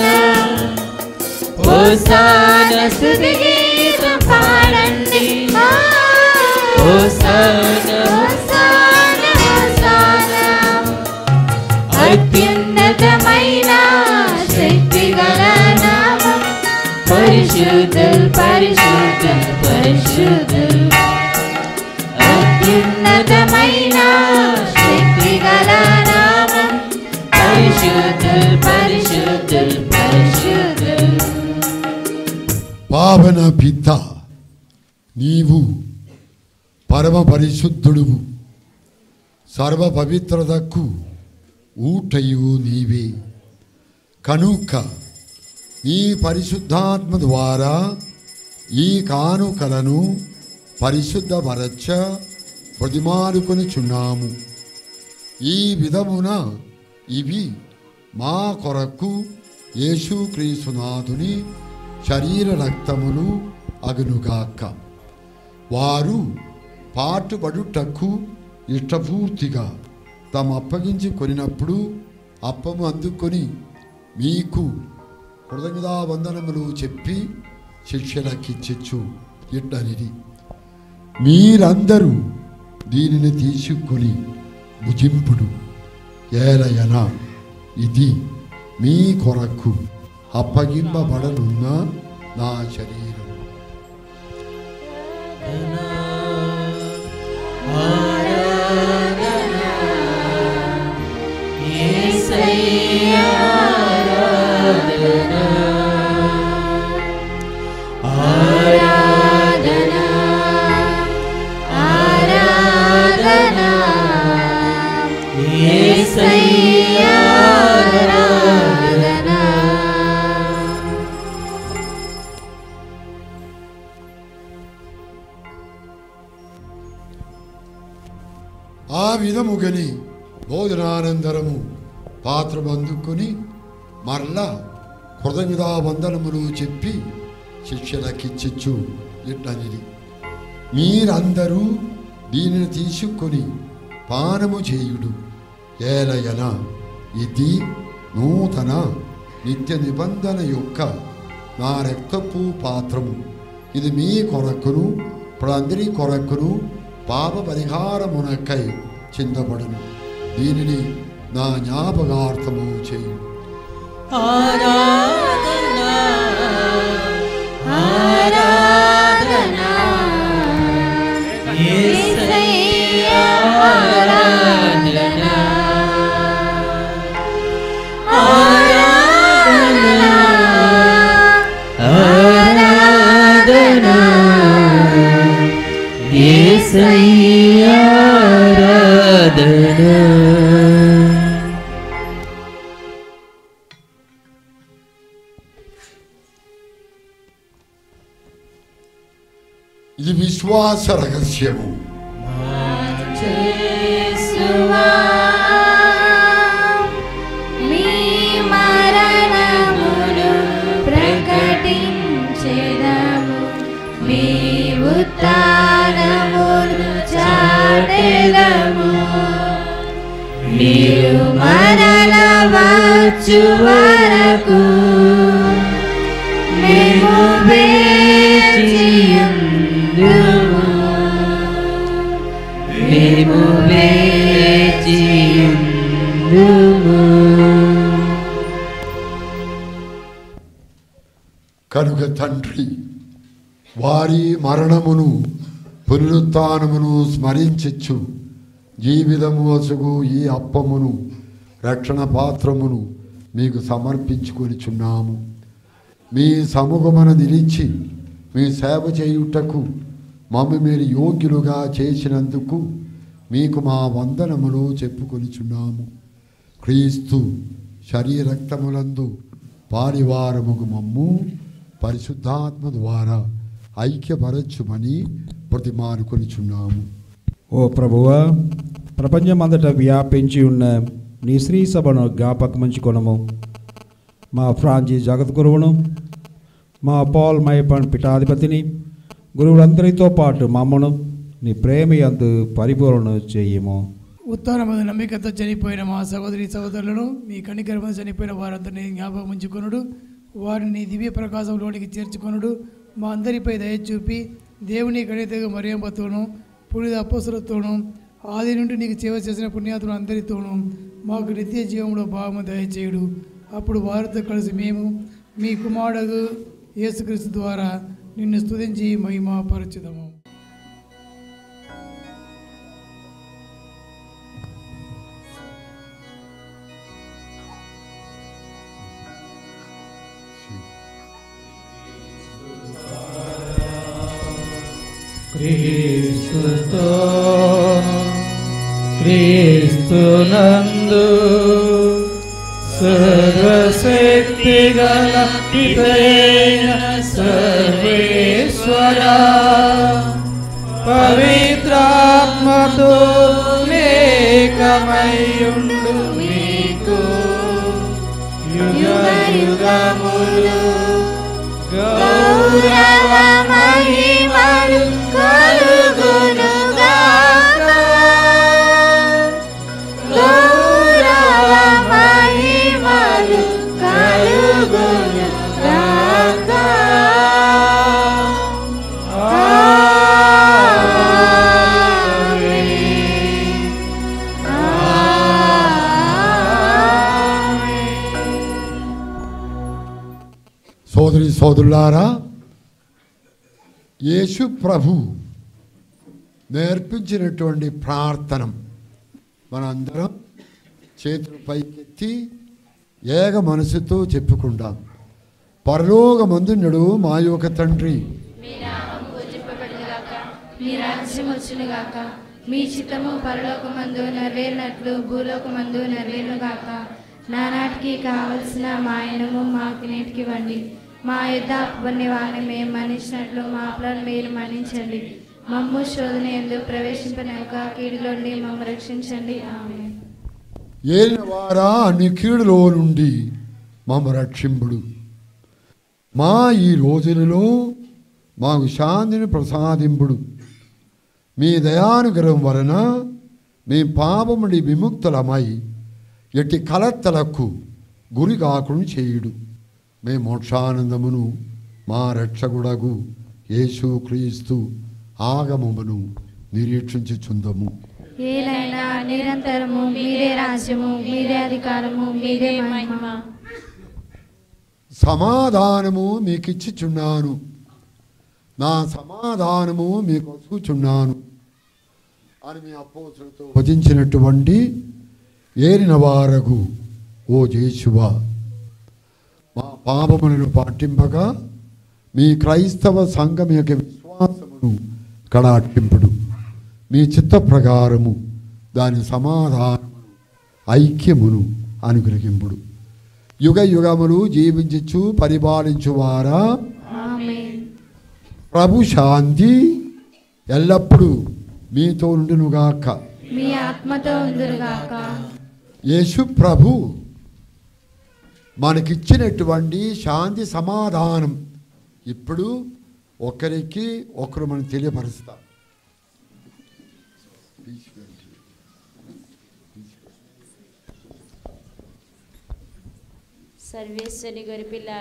హోసాన స్తుతి గీతం పాడండి హోసాన హోసాన హోసాన అత్యున్నతమైన శక్తిగల నామం పరిశుద్ధుడు పరిశుద్ధుడు పరిశుద్ధుడు అత్యున్నతమైన శక్తిగల నామం పరిశుద్ధుడు పరిశుద్ధుడు పరిశుద్ధుడు పావన పిత నీవు పరమ పరిశుద్ధుడువు సర్వ పవిత్రతకు ఊటయు నీవే కనుక నీ పరిశుద్ధాత్మ ద్వారా ఈ కానుకలను పరిశుద్ధపరచ బ్రతిమాలుకొనుచున్నాము ఈ విధమున ఇవి మా కొరకు యేసుక్రీస్తునాథుని శరీర రక్తములు అగునుగాక వారు పాటుపడుటకు ఇష్టపూర్తిగా తమ అప్పగించి కొనినప్పుడు అప్పము అందుకొని మీకు కృతజ్ఞతావందనములు చెప్పి శిష్యులకిచ్చు ఇట్టనిది మీరందరూ దీనిని తీసుకొని భుజింపుడు ఏలయన ఇది మీ కొరకు అప్పగింపబడనున్న నా శరీరం ఆ విధముగని భోజనానంతరము పాత్రము అందుకొని మరలా కృతజ్ఞతావందనములు చెప్పి శిష్యులకిచ్చు ఇట్లనిది మీరందరూ దీనిని తీసుకొని పానము చేయుడు ఏలయన ఇది నూతన నిత్య నిబంధన యొక్క నా రక్తపు పాత్రము ఇది మీ కొరకును ప్రజలందరి కొరకును పాప పరిహారమునకై చిందబడును దీనిని నా జ్ఞాపకార్థము చేయు ఆరాధనా ఆరాధనా యేసయ్యా ఆరాధనా ఆరాధనా ఆరాధనా యేసయ్యా ఆరాధనా ఇది విశ్వాస రహస్యము మీ మరణమును ప్రకటించెదము మీ ఉత్థానమును చాటెదము మీరు మరల వచ్చు వరకు మేము వేచియుందుము మేము వేచియుందుము కనుక తండ్రి వారి మరణమును పునరుత్థానమును స్మరించచ్చు జీవితము వసుగు ఈ అప్పమును రక్షణ పాత్రమును మీకు సమర్పించుకొనిచున్నాము. మీ సముఖమున నిలిచి మీ సేవ చేయుటకు మమ్మ మీరు యోగ్యులుగా చేసినందుకు మీకు మా వందనములు చెప్పుకొనిచున్నాము. క్రీస్తు శరీరక్తములందు పారివారముకు మమ్ము పరిశుద్ధాత్మ ద్వారా ఐక్యపరచుమని ప్రతిమానుకొనిచున్నాము. ఓ ప్రభువా, ప్రపంచమంతటా వ్యాపించి ఉన్న నీ శ్రీ సభను జ్ఞాపకముంచుకొనము. మా ఫ్రాంచి జగద్గురువును, మా పాల్ మైపన్ పీఠాధిపతిని, గురువులందరితో పాటు మమ్మను నీ ప్రేమ యందు పరిపూర్ణ చేయము. ఉత్తరమైన నమ్మికతో చనిపోయిన మా సహోదరి సహోదరులను మీ కనికరమైన చనిపోయిన వారందరినీ జ్ఞాపకం ఉంచుకొనుడు, వారిని దివ్య ప్రకాశంలోనికి చేర్చుకొనుడు, మా అందరిపై దయ చూపి దేవుని గణితగా మర్యంబతోనూ పుణ్య అపోసలతోనూ ఆది నుండి నీకు సేవ చేసిన పుణ్యాతులు అందరితోనూ మాకు నిత్య జీవంలో భాగము దయచేయుడు. అప్పుడు వారితో కలిసి మేము మీ కుమారుడు యేసుక్రీస్తు ద్వారా నిన్ను స్తుతించి మహిమ పరచుదము. క్రీస్తుతో క్రీస్తునందు సర్వశక్తి గల పితైన సర్వేశ్వర పవిత్రాత్మతో ఏకమయ్యుండు మీకు యుగ యుగములు గౌరవ మహిమలు కలుగునుగాక. గౌరవ మహిమలు కలుగునుగాక. సోదరి సోదరులారా, యేసు ప్రభు నేర్పించినటువంటి ప్రార్థన మనందరం చేతులు పైకెత్తి ఏక మనసుతో చెప్పుకుంటాం. పరలోకమందున్నడు మా యొక్క తండ్రి, మీ నామం పూజింపబడునుగాక, మీ రాజ్యం వచ్చునుగాక, మీ చిత్తము పరలోకమందు నెరవేరినట్లు భూలోకమందు నెరవేరునుగాక. నానాటికి కావలసిన మా ఆయనము మాకు నేటికి ఇవ్వండి. మా యుద్ధ అప్పుని వారిని మేము మన్నించినట్లు మా అప్పులను మీరు మన్నించండి. మమ్ము శోధన యందు ప్రవేశింపనివ్వక కీడులోండి మమ్ము రక్షించండి. ఆమేన్. ఏలిన వారా అన్ని కీడులో నుండి మమ్మ రక్షింపుడు. మా ఈ రోజులలో మాకు శాంతిని ప్రసాదింపుడు. మీ దయానుగ్రహం వలన మీ పాపముడి విముక్తులమై ఎట్టి కలత్తలకు గురి కాకుండా చేయుడు. మే మోక్షానందమును మా రక్షకుడగు యేసు క్రీస్తు ఆగమమును నిరీక్షించుచుందము. ఏలైనా నిరంతరము మీరే రాజ్యము, మీరే అధికారము, మీరే మహిమ. సమాధానము మీకు ఇచ్చిచున్నాను, నా సమాధానము మీకు వసుకుచున్నాను అని మీ అపోస్తులతో వచించినటువంటి ఏరిన వారకు ఓ యేసువా, మా పాపములను పాటింపగా మీ క్రైస్తవ సంఘం యొక్క విశ్వాసమును కడాటింపుడు. మీ చిత్త ప్రకారము దాని సమాధానమును ఐక్యమును అనుగ్రహింపుడు. యుగ యుగములు జీవించు పరిపాలించువారా, ఆమేన్. ప్రభు శాంతి ఎల్లప్పుడూ మీతో ఉండునుగాక. మీ ఆత్మతో ఉందురుగాక. యేసు ప్రభు మనకిచ్చినటువంటి శాంతి సమాధానం ఇప్పుడు ఒకరికి ఒకరు మనం తెలియపరుస్తాం. సర్వేశ్వరి గొరిపిల్ల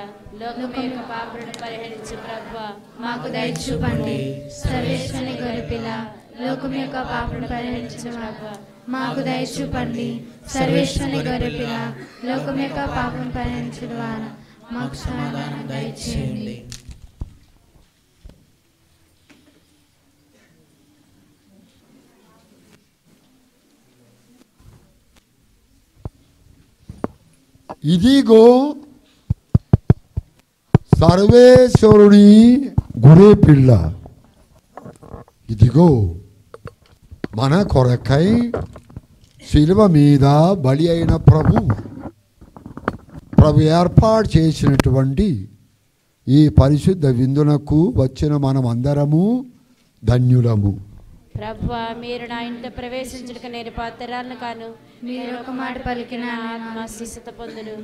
లోకం యొక్క పాపలను పరిహరించు ప్రభువా మాకు దయ చూపండి. సర్వేశ్వరుని గొర్రెపిల్ల లోకం యొక్క పాపను పరిహరించు ప్రభువా మాకు దయ చూపండి. సర్వేశ్వరుని గొర్రెపిల్ల లోకం యొక్క పాపను పరిహరించు ద్వారా మాకు సమాధానం దయచేయండి. ఇదిగో సర్వేశ్వరుని గురే పిల్ల, ఇదిగో మన కొరకై శిలువ మీద బలి అయిన ప్రభు ఏర్పాటు చేసినటువంటి ఈ పరిశుద్ధ విందునకు వచ్చిన మనం అందరము ధన్యులము. ప్రభువా, మీరు నా ఇంట ప్రవేశించుటకు నేను పాత్రరాలను కాను. మీరు ఒక మాట పలికిన ఆత్మ స్వస్థత పొందును.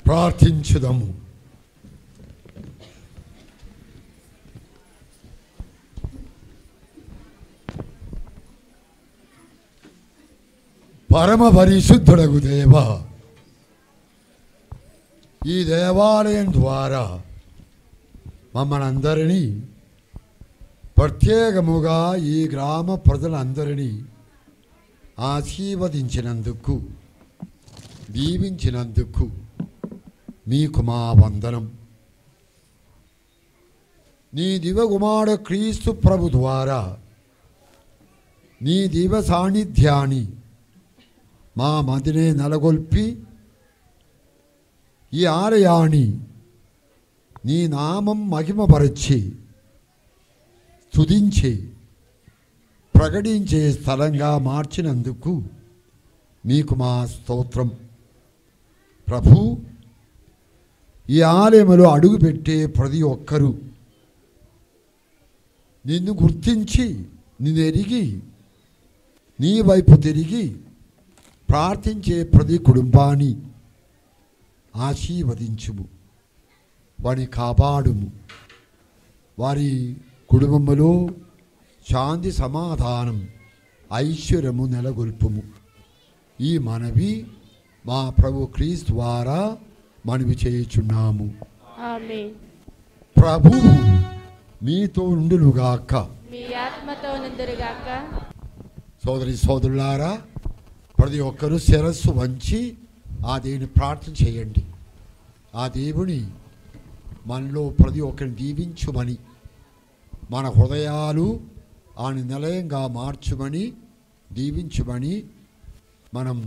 ప్రార్థించుదాము. పరమ పరిశుద్ధుడగు దేవ, ఈ దేవాలయం ద్వారా మమ్మల్ని అందరినీ, ప్రత్యేకముగా ఈ గ్రామ ప్రజలందరినీ ఆశీర్వదించినందుకు, దీవించినందుకు మీకు మా వందనం. నీ దివ్యకుమారుడు క్రీస్తు ప్రభు ద్వారా నీ దివ్య సాన్నిధ్యాన్ని మా మదినే నెలకొల్పి ఈ ఆలయాన్ని నీ నామం మహిమపరచి స్తుతించి ప్రకటించే స్థలంగా మార్చినందుకు మీకు మా స్తోత్రం. ప్రభు, ఈ ఆలయంలో అడుగుపెట్టే ప్రతి ఒక్కరూ నిన్ను గుర్తించి, నిన్ను ఎరిగి, నీ వైపు తిరిగి ప్రార్థించే ప్రతి కుటుంబాన్ని ఆశీర్వదించుము, వారిని కాపాడుము, వారి కుటుంబంలో శాంతి సమాధానం ఐశ్వర్యము నెలకొల్పుము. ఈ మనవి మా ప్రభు క్రీస్తు ద్వారా మనవి చేయుచున్నాము. ఆమేన్. ప్రభు మీతో ఉండునుగాక, మీ ఆత్మతో నుందురుగాక. సోదరి సోదరులారా, ప్రతి ఒక్కరూ శిరస్సు వంచి ఆ దేవుని ప్రార్థన చేయండి. ఆ దేవుని మనలో ప్రతి ఒక్కరిని దీవించుమని, మన హృదయాలు ఆయన నిలయంగా మార్చుమని, దీవించుమని మనం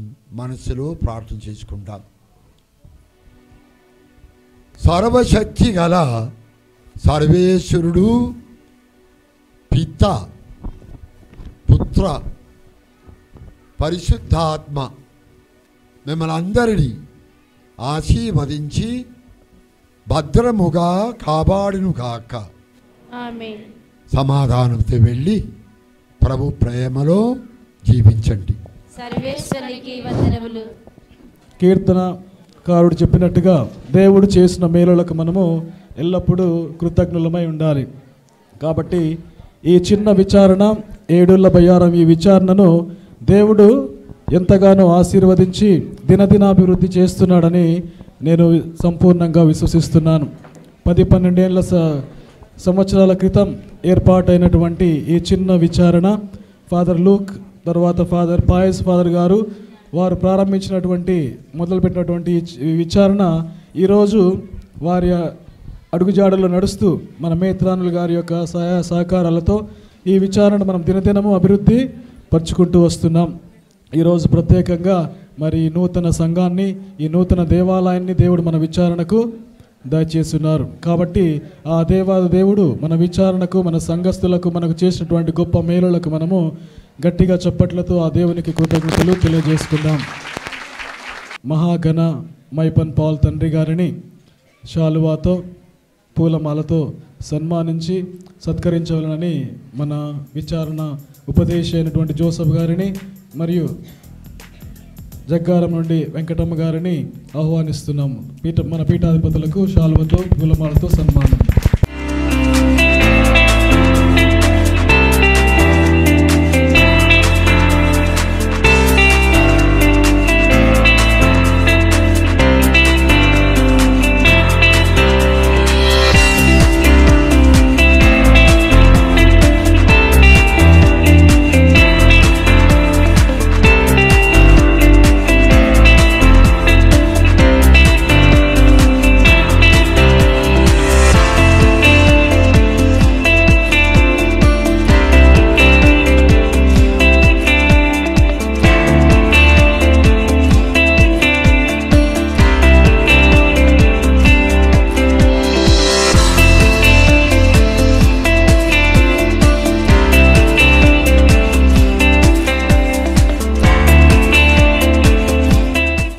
మనసులో ప్రార్థన చేసుకుంటాం. సర్వశక్తి గల సర్వేశ్వరుడు, పిత, పుత్ర, పరిశుద్ధాత్మ మిమ్మల్ని అందరినీ ఆశీర్వదించి భద్రముగా కాపాడునుగాక. ఆమేన్. సమాధానంతో వెళ్ళి ప్రభు ప్రేమలో జీవించండి. సర్వేశ్వరునికి వందనములు. కీర్తనకారుడు చెప్పినట్టుగా దేవుడు చేసిన మేలులకు మనము ఎల్లప్పుడూ కృతజ్ఞులమై ఉండాలి. కాబట్టి ఈ చిన్న విచారణ, ఏడుళ్ల బయ్యారం, ఈ విచారణను దేవుడు ఎంతగానో ఆశీర్వదించి దినదినాభివృద్ధి చేస్తున్నాడని నేను సంపూర్ణంగా విశ్వసిస్తున్నాను. 10-12 ఏళ్ల సంవత్సరాల క్రితం ఏర్పాటైనటువంటి ఈ చిన్న విచారణ ఫాదర్ లూక్, తర్వాత ఫాదర్ పాయస్ ఫాదర్ గారు వారు ప్రారంభించినటువంటి మొదలుపెట్టినటువంటి ఈ విచారణ ఈరోజు వారి అడుగుజాడల్లో నడుస్తూ మన మేత్రానుల గారి యొక్క సహకారాలతో ఈ విచారణ మనం దినదినము అభివృద్ధి పరుచుకుంటూ వస్తున్నాం. ఈరోజు ప్రత్యేకంగా మరి ఈ నూతన సంఘాన్ని, ఈ నూతన దేవాలయాన్ని దేవుడు మన విచారణకు దయచేస్తున్నారు. కాబట్టి ఆ దేవుడు మన విచారణకు, మన సంఘస్థులకు మనకు చేసినటువంటి గొప్ప మేలులకు మనము గట్టిగా చప్పట్లతో ఆ దేవునికి కృతజ్ఞతలు తెలియజేసుకుందాం. మహాగణ మైపన్ పాల్ తండ్రి గారిని శాలువాతో పూలమాలతో సన్మానించి సత్కరించవాలని మన విచారణ ఉపదేశి అయినటువంటి జోసఫ్ గారిని మరియు జగ్గారం నుండి వెంకటమ్మ గారిని ఆహ్వానిస్తున్నాము. మన పీఠాధిపతులకు శాలువతో పూలమాలతో